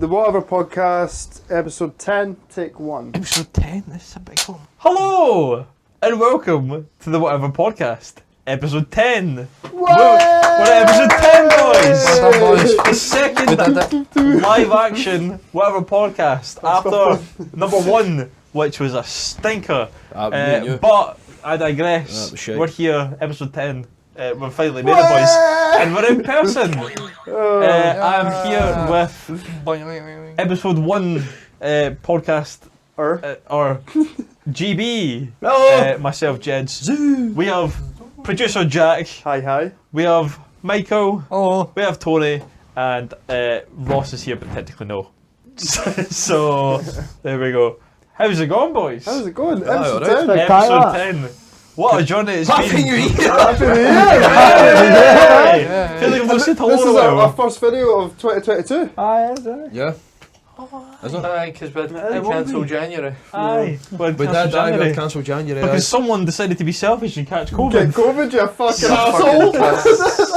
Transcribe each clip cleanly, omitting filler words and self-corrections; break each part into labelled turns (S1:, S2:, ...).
S1: The Whatever Podcast, episode 10, take 1.
S2: Episode 10, this is a big one.
S3: Hello and welcome to the Whatever Podcast, episode 10.
S1: We're
S3: at episode 10, boys.
S2: Well done, boys.
S3: The second live action Whatever Podcast after number 1, which was a stinker. But I digress. We're here, episode 10. We've finally made it, boys, and we're in person. I'm here with episode 1 podcast or GB. Myself, Jeds. We have producer Jack.
S1: Hi.
S3: We have Michael.
S2: Hello.
S3: We have Tony, and Ross is here, but technically no. So there we go. How's it going, boys?
S1: How's it going?
S2: Alright.
S1: Episode 10.
S3: Episode 10. What a journey it's
S2: Happy
S3: been.
S2: New Year!
S1: Happy New Year!
S3: I feel like I've not said hello
S1: This
S3: in
S1: is
S3: a while.
S1: our first video of 2022.
S4: Aye, is it?
S2: Yeah. Is it?
S4: Aye, because we cancelled January.
S3: Aye.
S2: We did, we cancelled January.
S3: Because someone decided to be selfish and catch COVID.
S1: Get COVID, you fucking asshole!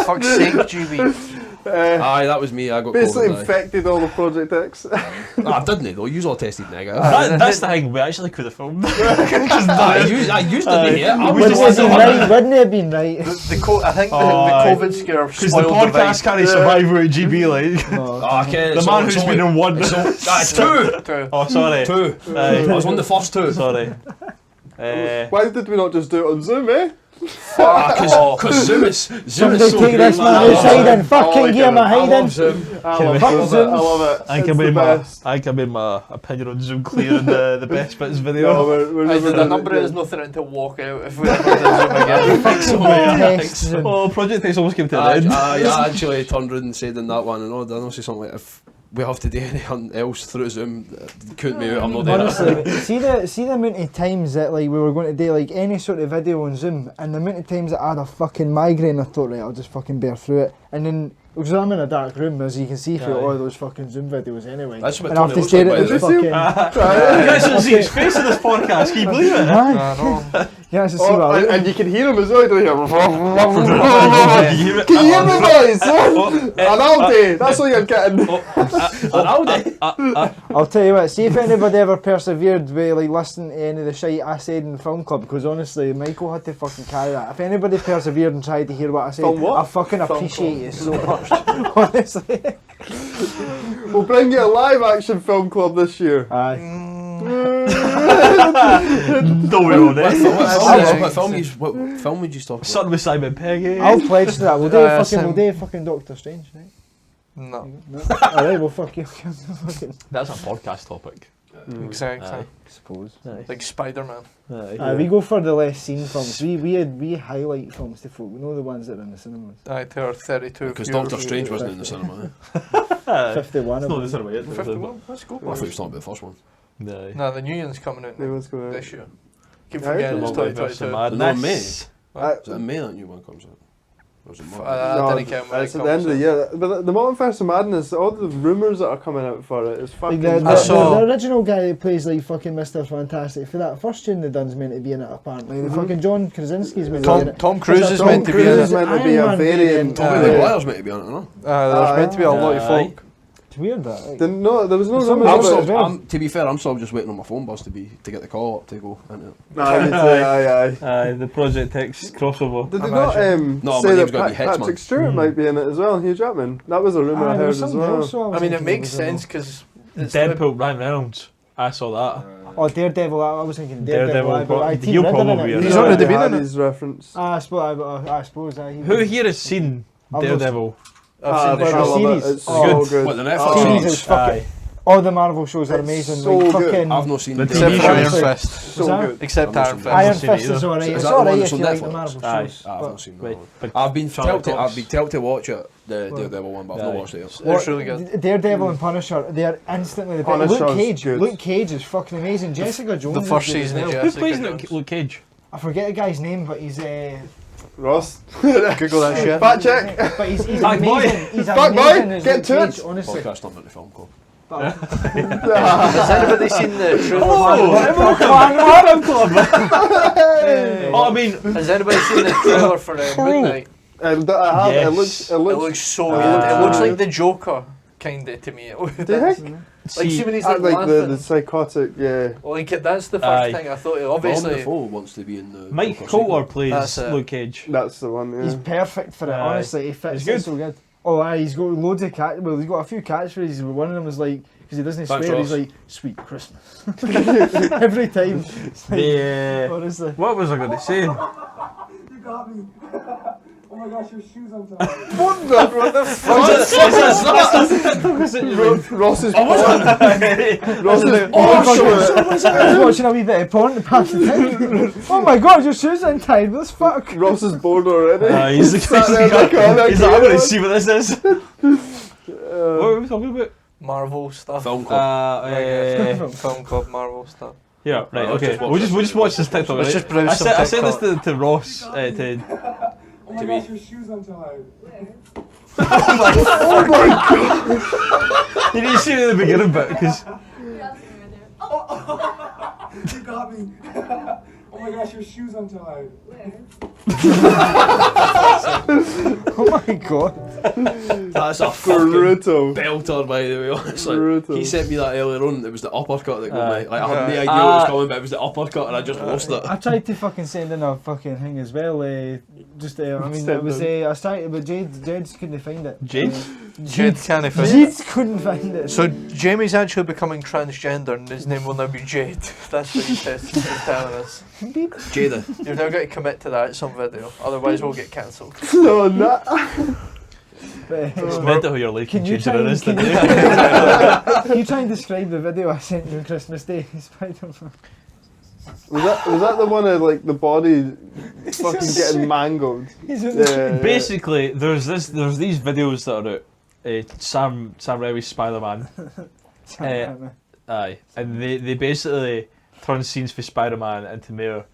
S4: Fuck's sake, GB.
S2: Aye, that was me, I got
S1: Basically
S2: COVID.
S1: infected all the Project X.
S2: I didn't though, you all tested negative.
S3: That's the thing, we actually could have filmed.
S2: I used to be here. I
S3: we
S2: was
S3: just
S2: the
S3: had
S2: one
S3: to-
S2: that-
S4: Wouldn't it have been right?
S1: I think
S3: the
S1: COVID scare
S3: Because the
S1: spoiled
S3: podcast can't survive with GB, like.
S2: Oh, okay,
S3: The man who's been in one.
S2: two.
S3: Oh, sorry.
S2: Two.
S3: Aye.
S2: I was on the first two.
S3: Sorry.
S1: Why did we not just do it on Zoom, eh?
S2: Because Zoom is so
S4: Somebody take
S2: great.
S4: this man outside and fucking
S1: like
S4: give him
S1: it.
S4: a
S2: I
S4: hiding.
S2: love Zoom.
S1: I love it.
S3: I
S1: It's
S3: can
S1: the
S3: make
S1: best.
S3: my opinion on Zoom clear in the best bits
S1: No,
S3: video.
S1: we're
S5: I
S1: never
S5: did a
S1: gonna
S5: number
S1: do
S5: is
S1: it.
S5: nothing to walk out if we ever did Zoom again.
S4: Tests and-
S3: Oh, Project X almost came to an end.
S2: I actually turned around and said in that one, and I don't say something like, if we have to do anything else through Zoom, count me out, I'm not doing it.
S4: Honestly, see the amount of times that like we were going to do like any sort of video on Zoom, and the amount of times that I had a fucking migraine, I thought, right, I'll just fucking bear through it. And then, because I'm in a dark room, as you can see through all those fucking Zoom videos anyway.
S2: That's what
S4: and I have
S2: Tony
S4: to stare
S2: looks
S4: at
S2: like,
S4: this
S2: by the
S1: way.
S4: fucking...
S3: You guys should see his face in this podcast, can you believe it?
S4: Aye. You actually see what I look
S1: And you can hear him as well, don't you?
S3: Can you hear it?
S1: Can you hear me, boys? An Aldi, that's all you're getting.
S4: I'll tell you what, see if anybody ever persevered with like listening to any of the shite I said in the film club, because honestly Michael had to fucking carry that. If anybody persevered and tried to hear what I said,
S1: Film what?
S4: I fucking
S1: Film
S4: appreciate it so much. Honestly.
S1: We'll bring you a live action film club this year.
S4: Aye.
S3: Don't we on it?
S2: What film would you talk about?
S3: Something with Simon Pegg, eh?
S4: I'll pledge to that. We'll do
S5: Sim.
S4: fucking Doctor Strange, right?
S5: No,
S4: Alright, well fuck you. Fucking
S3: That's a podcast topic.
S5: exactly.
S3: Aye.
S4: suppose.
S5: Like Spider-Man.
S4: We go for the less seen films. We highlight films to folk. We know the ones that are in the cinemas.
S5: Aye, there are 32
S2: Because
S5: viewers.
S2: Doctor Strange wasn't in the cinema. Eh?
S4: 51
S3: It's
S4: of
S3: not
S4: them.
S3: the cinema yet.
S5: 51? That's cool.
S2: I thought you were talking about the first one.
S3: No.
S5: No, the new one's coming out
S1: They was going
S5: this year. Keep
S1: Aye.
S5: forgetting it's
S3: Multiverse of
S5: 2022.
S3: Madness.
S2: Is it in May that new one comes out? Or is it March?
S5: I didn't count when it
S1: it's at the end of the
S5: comes
S1: year. But the Multiverse of Madness, all the rumours that are coming out for it is fucking...
S4: Like
S5: saw-
S4: the original guy that plays like fucking Mr. Fantastic, for that first tune they done's meant to be in it apparently. The fucking John Krasinski's meant to be in it.
S5: Tom Cruise is
S1: Tom
S5: meant to be in
S1: Cruise
S5: it.
S1: is meant to be a
S4: Iron Man
S1: variant.
S2: Tommy
S5: Aye.
S2: Maguire's meant to be on it, no?
S5: There's meant to be a lot of
S3: Aye.
S5: folk.
S4: It's weird that. Like,
S1: There was no
S4: Some
S1: rumours
S4: of
S1: about
S4: it-
S1: it.
S2: To be fair, I'm still just waiting on my phone bus to get the call up to go into it.
S1: Aye.
S3: The Project X crossover.
S1: Did they
S5: Imagine.
S1: not
S2: No,
S1: say
S2: my
S1: that
S2: name's gotta be Hitchman.
S1: Patrick Stewart might be in it as well, Hugh Jackman? That was a rumour I
S4: there
S1: heard
S4: was
S1: as
S4: something
S1: well.
S4: else, so
S5: I mean, it
S4: thinking
S5: makes
S4: was in
S5: sense because
S3: Deadpool, Ryan Reynolds. I saw that.
S4: Oh, Daredevil, I was thinking Daredevil.
S3: Daredevil,
S4: I
S3: he'll probably be in
S5: He's
S3: it.
S5: already been in it.
S1: His reference.
S4: I suppose.
S3: Who here has seen
S4: I've
S3: Daredevil?
S5: I've seen
S1: but
S5: the
S1: I
S4: show.
S1: love
S4: Series.
S1: it. It's
S4: Oh,
S1: so
S3: good.
S1: good.
S2: What, the
S1: Oh,
S2: Netflix
S4: series
S2: series?
S4: is fucking. All the Marvel shows are amazing.
S1: so
S4: like
S1: good.
S4: fucking.
S2: I've not seen
S3: The
S2: the
S3: TV
S5: Except
S3: show
S5: for Iron
S3: is
S5: Fist.
S1: So
S4: that?
S1: good.
S5: Except
S2: I've
S5: Iron
S2: not
S5: Fist.
S2: seen
S4: Iron
S3: seen it
S4: Fist is
S3: either.
S4: alright.
S2: Is
S4: It's
S2: that the one
S4: alright
S2: that's
S4: if you
S2: on
S4: like the
S2: Netflix?
S4: Marvel
S3: Aye.
S4: shows.
S2: I've
S4: but-
S2: not seen that
S3: Wait,
S2: one.
S3: but
S2: I've been
S3: Charlotte
S2: told to
S3: Cox.
S2: watch it, the Daredevil one, but I've not watched it yet.
S5: It's really good.
S4: Daredevil and Punisher, they are instantly the best.
S1: Punisher's
S4: Luke
S1: good.
S4: Cage is fucking amazing. Jessica Jones.
S5: The
S4: is
S5: first
S4: good as
S5: season of
S4: well.
S3: Who
S5: Jessica
S3: plays
S5: Jones.
S3: Luke Cage?
S4: I forget the guy's name, but he's
S1: Ross.
S5: Google that shit.
S1: Fact check.
S4: but he's
S3: Fuck boy.
S4: amazing. He's
S1: Fuck boy,
S4: amazing as
S1: get
S4: Luke
S1: to
S4: Cage,
S1: it.
S4: honestly.
S2: Podcast not in the film club.
S5: Has anybody seen the trailer?
S3: Oh, I mean,
S5: Has anybody seen the trailer for Moon Knight?
S1: I have.
S3: Yes.
S1: It
S5: It
S1: looks
S5: looks so good. It looks like the Joker. kinda to me.
S1: Do you think?
S5: Like, see when he's
S1: Like,
S5: like
S1: the
S5: laughing.
S1: psychotic, yeah.
S5: Like, that's the first
S3: Aye.
S5: thing I thought.
S2: Willem
S5: Obviously,
S2: Dafoe wants to be in the.
S3: Mike
S2: Dr.
S3: Coulter
S2: Secret.
S3: plays
S5: That's it.
S3: Luke Cage.
S1: That's the one, yeah.
S4: He's perfect for it,
S3: Aye.
S4: honestly. He fits
S3: He's
S4: it
S3: good.
S4: so good. Oh, aye, he's got loads of well, he's got a few catchphrases, but one of them was like, because he doesn't
S2: Thanks,
S4: swear,
S2: Ross.
S4: he's like, "Sweet Christmas." Every time. It's like,
S3: Yeah.
S4: honestly.
S3: What was I going to say?
S6: You got me. Oh my gosh, your shoes untied.
S1: What the fuck? Ross's porn. Ross's
S4: I was watching a wee bit of porn to pass the time. Oh my god, your shoes untied. What the fuck?
S1: Ross is bored already.
S3: He's like,
S1: Sat there like,
S3: he's like, I'm going to see what this is. What were we talking about?
S5: Marvel stuff.
S2: Film club.
S5: Film club, Marvel stuff.
S3: Yeah, right,
S2: Let's
S3: okay.
S2: just watch
S3: We'll just watch this TikTok,
S5: Let's
S3: right?
S5: just browse some
S3: I sent this
S5: TikTok.
S3: to Ross, to
S6: Oh my
S2: To
S6: gosh,
S2: me.
S6: your shoes untied.
S3: you need to see it at the beginning bit, because
S6: You got me. Oh my gosh, your shoes untied.
S4: Oh my god.
S2: That's a fucking
S1: brutal.
S2: belter, by the way. Honestly,
S1: Brutal.
S2: he sent me that earlier on. It was the uppercut that got me. Like, I had no
S5: Aye.
S2: idea what was coming, but it was the uppercut, and I just lost it.
S4: I tried to fucking send in a fucking thing as well. I mean, it was I started, but Jeds couldn't find it.
S3: Jade?
S5: Jade can't find it.
S4: Jeds couldn't find it.
S5: So Jamie's actually becoming transgender, and his name will now be Jade. That's what he's telling us.
S2: Jada.
S5: You've now got to commit to that at some video, otherwise we'll get cancelled.
S1: No, not.
S4: But,
S3: It's mental how your life can
S4: Can you
S3: change
S4: try
S3: in an
S4: and-
S3: instant.
S4: can you try and describe the video I sent you on Christmas Day? Spider-Man.
S1: Was that the one of like the body fucking getting mangled?
S4: He's in
S1: Yeah.
S3: Basically, there's these videos that are out. Sam Raimi's Spider-Man. Aye, and they basically turn scenes for Spider-Man into more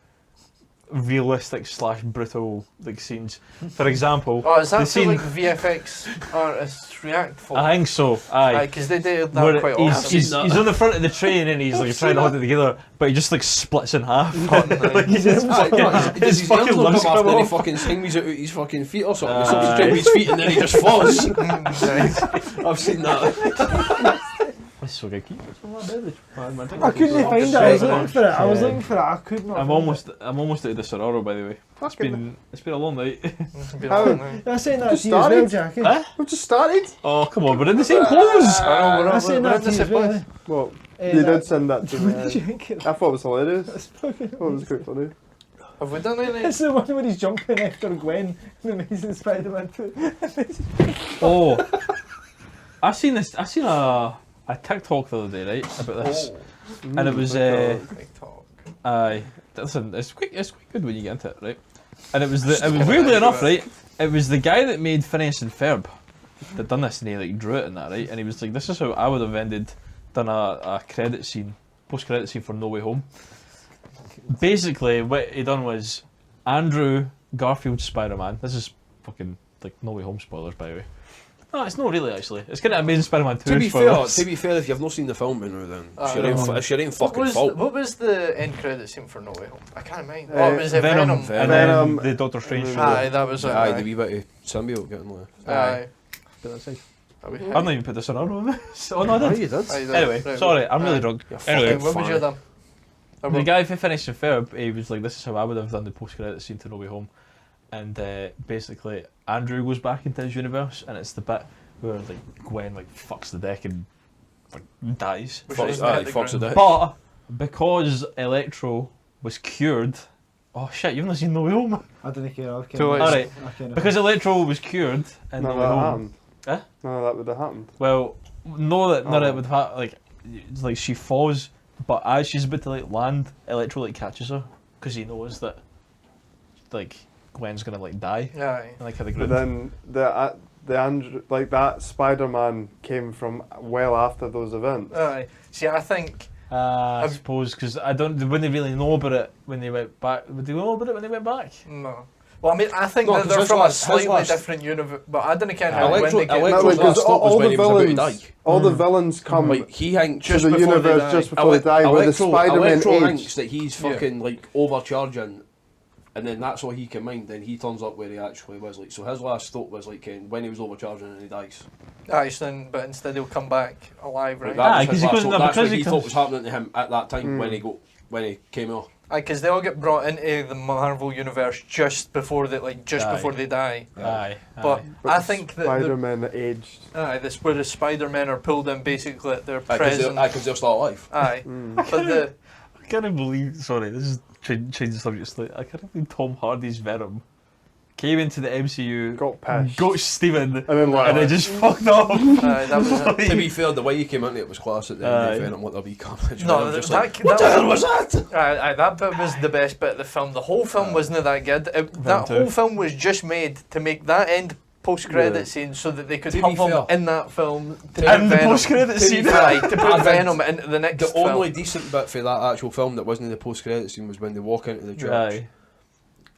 S3: realistic / brutal like scenes. For example,
S5: Oh, is
S3: the
S5: that for
S3: scene.
S5: like VFX artists react for?
S3: I think so. Aye.
S5: Because they do
S3: Where
S5: that quite
S3: he's,
S5: often.
S3: he's, he's on the front of the train and he's like trying to hold it together, but he just like splits in half. Like, he's just fucking,
S2: Does
S3: his
S2: his
S3: fucking
S2: fucking
S3: limbs
S2: come
S3: come
S2: after he
S3: off.
S2: fucking sings out his fucking feet or something?
S3: Aye.
S2: Something's trying with his feet and then he just falls.
S5: Right.
S2: I've seen that.
S3: It's so good. Keep it from my beverage.
S4: I couldn't find it. I was looking for it. I was looking for it. I could not.
S3: I'm
S4: find
S3: almost out of the Sororo, by the way. It's been a long night.
S5: It's been
S1: How-
S5: a long night.
S4: it. I sent that
S1: Just
S4: to you as well,
S1: started?
S4: Jackie.
S3: Huh?
S1: We've just started.
S3: Oh come on, we're in the same clothes.
S5: I know, we're
S4: I
S5: not,
S4: sent
S5: we're
S4: that
S5: in
S4: to
S5: the
S4: you
S5: same
S4: as well.
S5: place.
S1: Well, you did send that to me.
S4: Jackie,
S1: I thought it was hilarious.
S4: that's fucking
S1: I thought it was quite funny.
S5: Have we done anything?
S4: It's the one where he's jumping after Gwen in Amazing Spider-Man 2.
S3: Oh, I seen a TikTok the other day, right, about this, and it was
S5: TikTok.
S3: aye. Listen, it's quite good when you get into it, right? And it was weirdly enough, right? It was the guy that made Phineas and Ferb that done this, and he like drew it and that, right? And he was like, "This is how I would have done a credit scene, post-credit scene for No Way Home." Basically, what he done was Andrew Garfield's Spider-Man. This is fucking like No Way Home spoilers, by the way. No, it's not really actually. It's kind of Amazing Spider-Man 2
S2: To be
S3: spoilers.
S2: fair, if you've not seen the film, then it's your
S5: no.
S2: own it's your own fucking fault.
S5: What was the end credit scene for No Way Home? I can't remember. Oh, it was
S3: Venom,
S5: Venom.
S3: and
S1: Venom.
S3: then the Doctor Strange.
S5: Aye, that was it.
S2: Aye, the wee bit of symbiote getting there.
S5: Aye.
S3: Put that aside.
S5: Are we
S3: I've not even put this on this. Oh no, I
S2: Aye,
S3: did.
S2: you did.
S5: Aye,
S3: Anyway,
S5: right.
S3: sorry, I'm really
S5: Aye.
S3: drunk.
S2: You're
S3: Anyway,
S2: fucking
S5: What was your
S2: fine.
S5: done?
S3: The guy who finished the Ferb, he was like, "This is how I would have done the post-credit scene to No Way Home," and basically Andrew goes back into his universe, and it's the bit where like Gwen like fucks the deck and like, dies.
S5: Which
S2: Fucks,
S5: is
S2: aye,
S5: hit the
S2: fucks
S5: ground.
S2: it out.
S3: But because Electro was cured, oh shit, you've not seen No Way Home.
S4: I didn't care. I
S5: Too late.
S3: Alright,
S4: I can't
S3: because Electro was cured in
S1: None
S3: No
S1: of
S3: Way
S1: that
S3: Home.
S1: happened.
S3: Eh?
S1: None of that would have happened.
S3: Well, no, that none of
S1: Oh.
S3: it would have like she falls, but as she's about to like land, Electro like catches her because he knows that like Gwen's gonna like die
S5: Aye.
S3: and like hit the
S1: But
S3: ground.
S1: then the Andrew, like that Spider-Man came from well after those events.
S5: Aye. See, I think
S3: I suppose because I don't. They wouldn't really know about it when they went back. Would they know about it when they went back?
S5: no. Well, I mean, I think
S2: No,
S5: that
S2: 'cause
S5: they're
S2: his
S5: from a
S2: last- his
S5: slightly
S2: last-
S5: different universe, but I don't care how when
S2: Electro,
S5: they get.
S2: Electro's
S1: like, 'cause
S2: last stop was when he was about to die.
S1: all the villains come
S2: Like he hangs
S1: to
S5: just
S1: the
S5: before they
S1: universe
S5: die.
S1: just before they die, where the Spider-Man
S2: Electro
S1: age.
S2: thinks that he's fucking like overcharging And then that's all he can mind. Then he turns up where he actually was. Like, so his last thought was like when he was overcharging and he dies.
S5: Aye, so then, but instead he'll come back alive, right?
S2: Like, that was his last thought. That's
S3: because
S2: what he thought was happening to him at that time when he came off.
S5: Aye, because they all get brought into the Marvel universe just before they before they die.
S3: Aye.
S5: But I think that
S1: Spider-Man aged.
S5: Aye, this where the Spider-Men are pulled in basically at their
S2: Because
S5: present.
S2: they're still alive.
S5: Aye, but
S3: I can't believe. Sorry, this is change the subject slightly. I can't believe Tom Hardy's Venom came into the MCU,
S1: Got pissed.
S3: got Steven,
S1: And then
S3: and then just fucked off.
S5: aye, that was it.
S2: To be fair, the way he came into it was class at the end of Venom. What there'll be carnage.
S5: No,
S2: I'm just
S5: that-
S2: like, what the hell was that?
S5: Aye, that bit was the best bit of the film. The whole film wasn't that good. That
S3: too.
S5: whole film was just made to make that end post-credit scene so that they could
S2: To
S5: have
S2: be fair-
S5: him in that film to
S3: And
S5: put
S3: the
S5: Venom.
S3: post-credit scene.
S5: Aye, to put
S2: I think
S5: Venom into the next
S2: The
S5: film.
S2: only decent bit for that actual film that wasn't in the post-credit scene was when they walk into the church.
S3: Aye.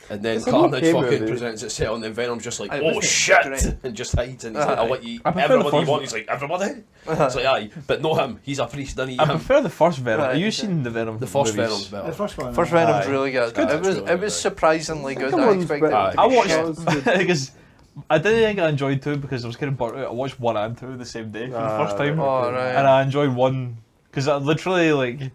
S2: And then
S1: It's an
S2: Carnage
S1: okay
S2: fucking
S1: movie.
S2: presents itself, and then Venom's just like,
S5: Aye,
S2: oh
S5: wasn't it
S2: shit,
S5: great?
S2: and just hides, and he's like, I'll let you,
S3: I prefer the
S2: everybody you
S3: first
S2: want.
S3: one.
S2: He's like, everybody? It's like, aye, but not him. He's a priest, doesn't he?
S3: I
S2: Him.
S3: prefer the first Venom.
S5: Right,
S3: Have you
S5: okay.
S3: seen the Venom?
S2: The first
S3: movies?
S2: Venom's better.
S4: The first one.
S5: First Venom's
S3: Aye.
S5: really good.
S2: Good.
S5: It was
S2: Really
S5: it was
S2: good.
S5: surprisingly good.
S1: Second
S5: I
S1: one's
S5: expected
S1: better.
S5: it to
S3: I
S5: be
S3: watched
S5: shit.
S3: because I didn't think I enjoyed 2 because I was kind of burnt out. I watched 1 and 2 the same day for the first time,
S5: Oh, right.
S3: and I enjoyed 1 because I literally like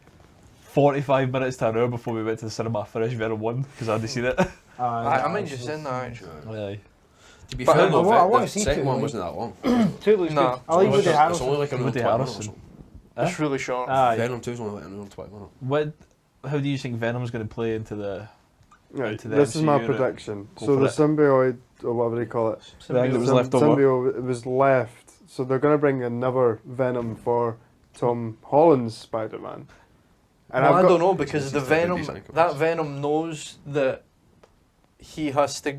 S3: 45 minutes to an hour before we went to the cinema. I finished Venom 1 because I hadn't seen it.
S5: I might just in that actually.
S3: Aye.
S2: To be
S5: But
S2: fair,
S5: I
S2: though,
S4: wanna
S2: the
S4: see
S2: second
S4: two,
S2: one
S4: like-
S2: wasn't that long.
S4: 2 looks
S5: No.
S4: good. I like Woody
S2: It's
S4: Harrelson.
S2: only like an hour
S3: Woody
S2: 20 minutes or
S3: Harrelson.
S2: something.
S5: It's really short.
S3: Aye.
S2: Venom 2 is only like an hour 20 minutes.
S3: What? How do you think Venom's going to play into the?
S1: Right,
S3: Into the
S1: this is my
S3: MCU,
S1: prediction.
S3: Go
S1: So
S3: for
S1: the
S3: it.
S1: symbiote, or whatever they call it,
S3: The thing that was left over.
S1: symbiote was left. So they're going to bring another Venom for Tom Holland's Spider-Man. And
S5: Well, I
S1: got-
S5: don't know because
S2: This
S5: the
S2: is the
S5: Venom,
S2: decent
S5: that Venom knows that he has to.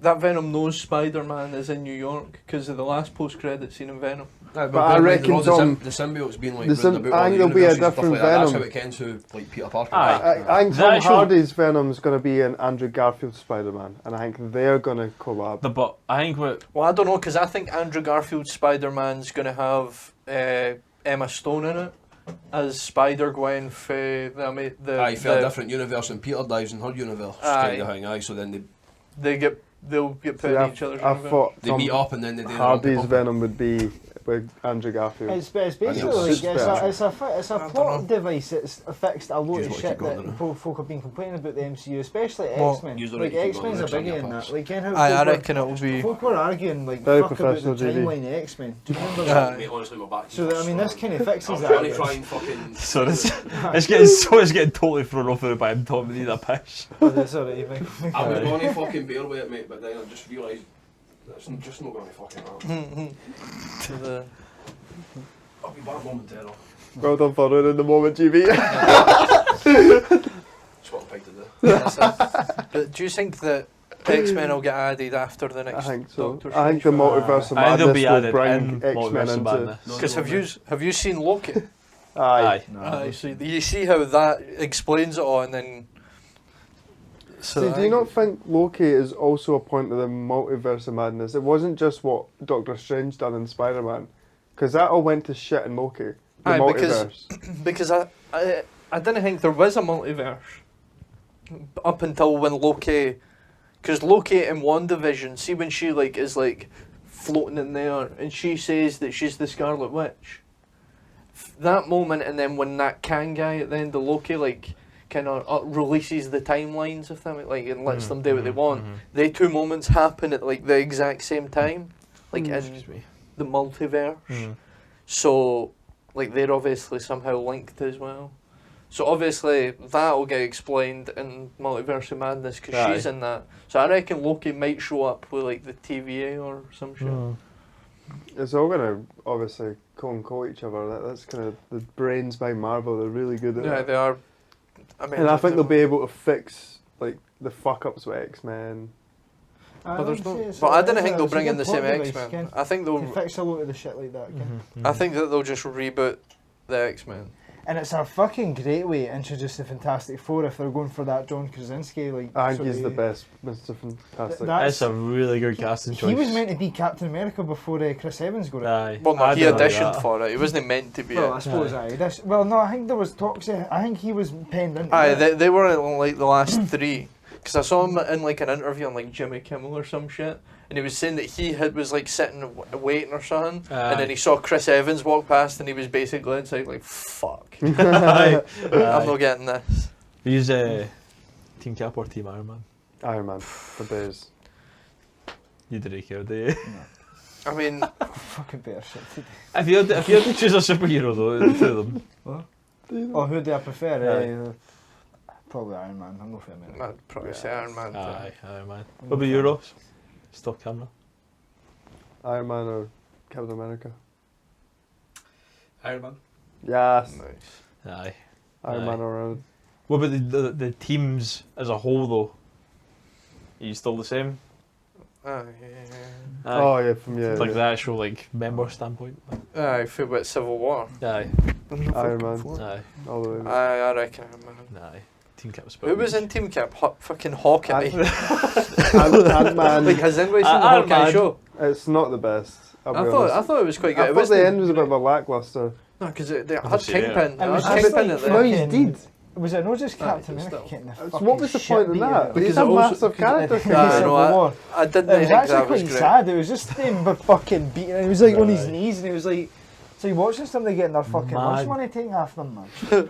S5: That Venom knows Spider-Man is in New York because of the last post-credit scene in Venom.
S2: But
S1: I reckon
S2: the
S1: Tom-
S2: symbiote's been like
S1: the
S2: running
S1: sym-
S2: about all
S1: I
S2: the
S1: think there'll be a
S2: universes and stuff
S1: different
S2: like that. That's how
S1: Venom.
S2: it came to like Peter Parker.
S3: Aye.
S1: I think
S3: The
S1: Tom
S3: actual-
S1: Hardy's Venom's going to be an Andrew Garfield Spider-Man, and I think they're going to collab.
S3: But I think what
S5: Well, I don't know because I think Andrew Garfield's Spider-Man's going to have Emma Stone in it as Spider-Gwen for the
S2: Aye, for a different universe, and Peter dies in her universe,
S5: Aye.
S2: kind of thing. Aye, so then
S5: they'll get put
S1: See,
S5: in each other's
S1: I
S5: universe.
S1: thought
S2: they
S1: Tom
S2: meet up, and then they do
S1: Hardy's
S2: the
S1: Venom would be with Andrew Garfield.
S4: It's basically
S2: it's
S4: like,
S2: just better.
S4: it's a
S5: I don't
S4: plot device that's fixed a load
S2: Use
S4: of
S2: what
S4: shit
S2: you got,
S4: that
S2: don't
S4: folk have been complaining about the MCU, especially
S5: Well,
S4: X-Men.
S2: use what
S4: Like
S2: you keep
S4: X-Men's a
S2: going,
S4: biggie
S2: it's
S4: in
S2: on your
S4: that. Like, you know how
S5: I
S4: folk were-
S5: reckon it'll be.
S4: folk were arguing like
S1: Very
S4: fuck about the
S1: professional, JD.
S4: timeline of X-Men. Do you remember that?
S2: Mate, honestly, my back.
S4: So that, I mean, this kind of fixes
S2: I'm
S4: that.
S2: trying to try and fucking.
S3: so it's getting totally thrown off by him telling me that pish.
S4: Oh, that's alright, mate.
S2: I was going to fucking bear with it, mate, but then I just realised that's just not going to fucking happen.
S5: the,
S2: I'll be back momentarily.
S1: Well done for running the moment, GB.
S2: That's what I'm paid to do.
S5: but do you think that X-Men will get added after the
S1: I
S5: next
S1: think so.
S5: Doctor
S1: I think the
S5: Strange?
S1: multiverse of
S3: I think they'll
S1: madness
S3: be
S1: will
S3: added
S1: bring
S3: in
S1: X-Men
S3: Multiverse of
S1: into.
S3: Madness.
S5: Because have you seen Loki?
S1: Aye.
S5: Aye, so you see how that explains it all, and then.
S1: See, do you not think Loki is also a point of the multiverse of madness? It wasn't just what Doctor Strange done in Spider-Man, because that all went to shit in Loki. The
S5: Aye,
S1: multiverse.
S5: Because I didn't think there was a multiverse up until when Loki, because Loki in WandaVision, see when she is floating in there and she says that she's the Scarlet Witch. That moment, and then when that Kang guy at the end of Loki kind of releases the timelines of them and lets them do what they want. They 2 moments happen at the exact same time, in the multiverse. So they're obviously somehow linked as well. So obviously that'll get explained in Multiverse of Madness because she's in that. So I reckon Loki might show up with the TVA or some shit.
S1: It's all going to obviously co each other. That's kind of the brains by Marvel. They're really good at
S5: Yeah,
S1: it.
S5: they are. I mean,
S1: And I think they'll be able to fix the fuck ups with X-Men.
S5: But there's no. But I didn't think they'll bring in the same X-Men. I think
S4: To
S5: they'll.
S4: fix a lot of the shit like that, Ken.
S5: I think that they'll just reboot the X-Men.
S4: And it's a fucking great way to introduce the Fantastic Four if they're going for that John Krasinski.
S1: I think he's the best Mr. Fantastic.
S3: That's a really good casting choice.
S4: He was meant to be Captain America before Chris Evans got it.
S3: Aye.
S5: Well, no,
S3: I
S5: he
S3: don't like
S5: auditioned
S3: that.
S5: for it. He wasn't meant to be.
S4: Well, I suppose no, I think there was talks. I think he was penned into
S5: Aye,
S4: it.
S5: they were in the last 3. Because I saw him in like an interview on like Jimmy Kimmel or some shit, and he was saying that he was like sitting waiting or something, and then he saw Chris Evans walk past, and he was basically inside like, "Fuck, I'm not getting this."
S3: He's Team Cap or Team Iron Man?
S1: Iron Man for days.
S3: You didn't care, do you?
S5: I mean,
S4: Fucking better shit to do.
S3: If you had to choose a superhero though, the two of them.
S4: Oh, who do I prefer? Probably Iron Man. I'm not for America.
S5: I'd probably say Iron Man.
S3: Aye, Iron Man. What about you, Ross? Stop camera.
S1: Iron Man or Captain America.
S2: Iron Man.
S1: Yes.
S5: Nice.
S3: Aye.
S1: Iron
S3: Aye.
S1: Man around.
S3: What about the teams as a whole though? Are you still the same?
S5: Aye.
S1: Oh yeah, from
S3: Like the actual like member standpoint.
S5: Aye, I feel about Civil War.
S3: Aye.
S1: Iron Man.
S3: Aye.
S1: All the way.
S5: I reckon Iron Man.
S3: Aye. Team Cap was
S5: Who was in Team Cap? Fucking Hawkeye.
S1: Ant-Man.
S5: Like, has anybody seen the
S3: Ant-Man.
S5: Hawkeye show?
S1: It's not the best.
S5: I thought it was quite good.
S1: I
S5: It
S1: thought
S5: wasn't-
S1: the end was a bit of a lackluster.
S5: No, because they
S3: I've
S5: had
S3: seen it.
S5: Kingpin.
S4: It
S5: They
S4: was
S5: had
S4: just
S5: Kingpin
S4: like
S5: at
S1: no,
S5: the
S1: he's
S4: fucking-
S1: dead.
S4: Was it not just
S5: Aye,
S4: Captain
S5: but
S4: America
S5: still.
S4: getting the
S1: So
S4: fucking
S1: what was the
S4: shit
S1: point in
S4: beat
S1: that?
S4: out of him?
S1: He's
S5: Because
S1: a
S5: it also-
S1: massive character.
S5: Yeah, I
S4: Civil
S5: know,
S4: War.
S5: I didn't
S4: It was
S5: think
S4: actually
S5: that was
S4: quite
S5: great.
S4: sad. It was just him fucking beating. He was like on his
S3: Aye.
S4: knees, and he was like, so you're watching somebody getting their fucking lunch
S3: Mad.
S4: money taken off them, man.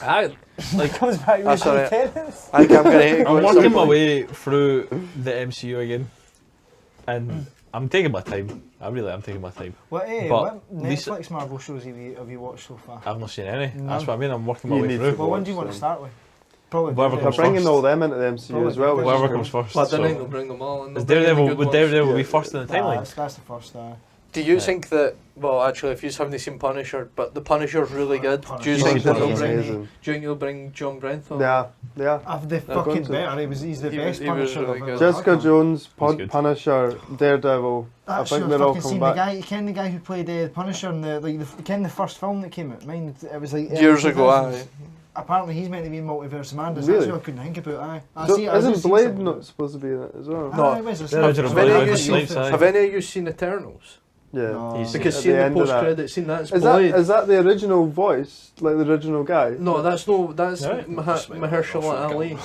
S3: Aye.
S4: Like comes back
S5: That's
S4: with
S5: alright.
S4: tennis.
S5: I think I'm going to hate
S3: I'm
S5: it.
S3: working my way through the MCU again, and I'm taking my time. I really am taking my time.
S4: What,
S3: But
S4: what
S3: these-
S4: Netflix Marvel shows have you watched so far?
S3: I've not seen any.
S4: No.
S3: That's what I mean. I'm working my
S1: You
S3: way
S1: need
S3: through.
S1: to
S4: Well, when do you
S1: watch
S4: want to
S1: them.
S4: start with? Probably.
S3: Whatever
S1: They're
S3: comes
S4: Daredevil.
S1: bringing
S3: first.
S1: all them into the MCU as well. which is
S3: Whatever
S1: good.
S3: comes first.
S5: But I don't think
S3: So.
S5: they'll bring them all. And
S3: Is
S5: they'll bring the
S3: Daredevil?
S5: good
S3: Would
S5: ones.
S3: Daredevil be
S1: Yeah.
S3: first in the timeline?
S4: That's the first.
S5: Do you
S3: Yeah.
S5: think that? Well, actually, if you haven't seen Punisher, but the Punisher's really good. Do you
S4: Punisher's
S5: think that they'll
S1: Punisher's
S5: bring?
S1: amazing.
S5: Do you think you'll bring John Brenthal?
S1: Yeah.
S4: The
S1: going
S4: fucking
S1: to.
S4: better. He's the
S5: He
S4: best
S5: was
S4: Punisher.
S5: really
S4: I've
S5: good.
S4: ever
S1: Jessica
S4: had.
S1: Jones,
S3: He's good.
S1: Punisher, Daredevil. I
S4: That's
S1: think
S4: your
S1: they're all
S4: fucking
S1: come
S4: scene.
S1: back.
S4: The guy, you ken the guy who played Punisher in the first film that came out. Mine, it was like
S5: Years
S4: early
S5: ago,
S4: 2000s.
S5: aye.
S4: Apparently, he's meant to be in Multiverse of Madness.
S1: Really?
S4: That's what I couldn't think about. Aye. I
S1: So
S4: see- I
S1: isn't
S4: see
S1: Blade
S4: something.
S1: not supposed to be in it as well?
S5: No.
S4: Aye, where's the
S3: The original
S5: Have
S3: Blade
S5: any
S3: with
S5: of you
S3: Snipes,
S5: seen-
S3: aye.
S5: Have any of you seen Eternals?
S1: Yeah.
S4: No.
S3: He's-
S5: Because
S1: At
S5: seeing
S1: the
S5: the
S1: end of
S5: post
S1: that.
S5: credit scene, that's
S1: Is
S5: Blade.
S1: that the original voice, like the original guy?
S5: No, that's
S3: Right.
S5: Mahershala Ali.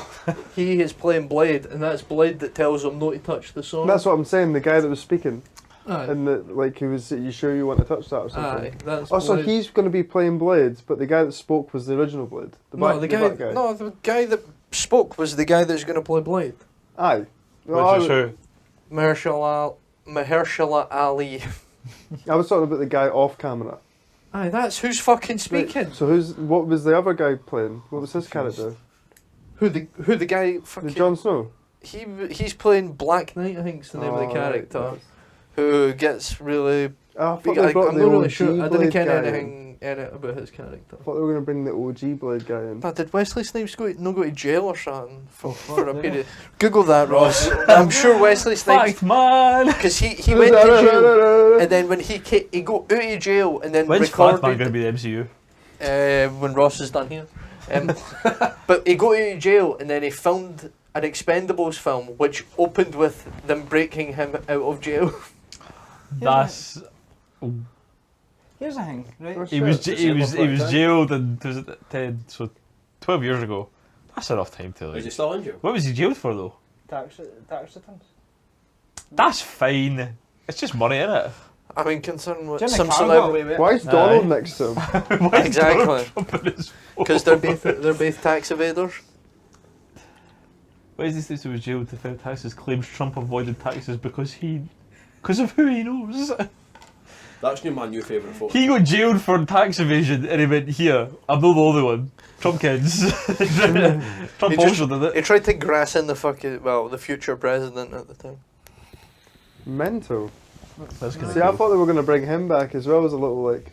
S5: He is playing Blade, and that's Blade that tells him not to touch the sword.
S1: That's what I'm saying. The guy that was speaking,
S5: Aye.
S1: and he was. You sure you want to touch that or something?
S5: Aye, that's
S1: Oh, so
S5: Blade.
S1: he's going to be playing Blade, but the guy that spoke was the original Blade. The
S5: No,
S1: black,
S5: the
S1: black
S5: guy. No, the guy that spoke was the guy that's going to play Blade.
S1: Aye.
S3: Which is who?
S5: Mahershala Ali.
S1: I was talking about the guy off camera.
S5: Aye, that's who's fucking speaking.
S1: So what was the other guy playing? What was his character?
S5: Who the guy
S1: The
S5: fucking
S1: Jon Snow.
S5: he's playing Black Knight, I think is the name of the
S1: Oh,
S5: character,
S1: right.
S5: who gets really.
S1: I thought
S5: I'm
S1: they brought
S5: not
S1: the
S5: really
S1: OG
S5: sure. I didn't
S1: Blade
S5: care
S1: guy in.
S5: anything in it about his character.
S1: I thought they were going to bring the OG Blade guy in.
S5: But did Wesley Snipes go to jail or something for a
S4: yeah.
S5: period? Google that, Ross. I'm sure Wesley Snipes,
S3: Fact, man.
S5: because he went to jail, and then when he got out of jail and then
S3: When's Fact Man
S5: recorded
S3: going to be the MCU?
S5: when Ross is done here. But he got out of jail and then he filmed an Expendables film, which opened with them breaking him out of jail.
S3: That's
S4: Here's the thing, right?
S3: he was
S1: Shit.
S3: he was
S1: December
S3: jailed in was it 10 so 12 years ago. That's enough time to
S2: Is he
S3: like.
S2: still in jail?
S3: What was he jailed for though?
S4: Tax returns.
S3: That's fine. It's just money, innit?
S5: I mean, considering what
S4: Jimmy
S5: some
S4: Carr got
S5: celebrity.
S4: away with it.
S1: Why is Donald next to him?
S5: Exactly.
S3: Because
S5: Because they're both tax evaders.
S3: Why is this dude who was jailed to fail taxes claims Trump avoided taxes because of who he knows?
S2: That's my new favourite photo.
S3: He got jailed for tax evasion and he went, here, I'm not the only one. Trump kids. Trump
S5: He
S3: also did
S5: He
S3: it.
S5: tried to grass in the future president at the time.
S1: Mental.
S3: That's kind
S1: See, I thought they were going to bring him back as well as a little like.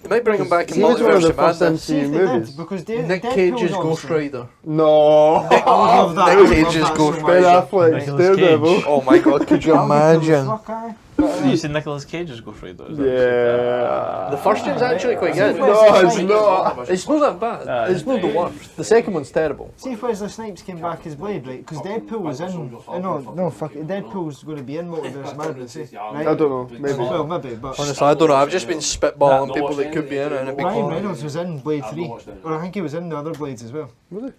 S5: They might bring him back in
S1: He was one of
S5: Multiverse
S1: the
S5: of
S1: first
S5: Madness.
S4: See if
S1: MCU
S4: they did,
S1: movies.
S4: because
S5: Nick
S4: Deadpool's
S5: Cage's Ghost
S4: obviously-
S5: Rider.
S1: No.
S4: I love that.
S5: Nick
S4: I love
S5: Cage's
S4: that so
S5: Ghost
S4: much.
S1: Ben
S5: Rider.
S1: Affleck's
S3: Nicolas Cage.
S1: Daredevil.
S5: Oh my god, could you
S4: That would kill the
S5: imagine?
S4: fuck, aye.
S3: You seen Nicolas Cage's Ghost Rider? Is that
S1: Yeah.
S5: The first one's actually quite good.
S1: No, it's not.
S5: It's not that bad. It's not the worst. The second one's terrible.
S4: See if Wesley Snipes came back as Blade, right? Because Deadpool was in. No, fuck it. Deadpool's going to be in Multiverse of Madness, right?
S1: I don't know. Maybe.
S4: Well, maybe, but.
S5: Honestly, I don't know. I've just been spitballing people that could be in it, and it'd be
S4: Ryan
S5: cool.
S4: Reynolds was in Blade 3. Or I think he was in the other Blades as well.
S2: Right,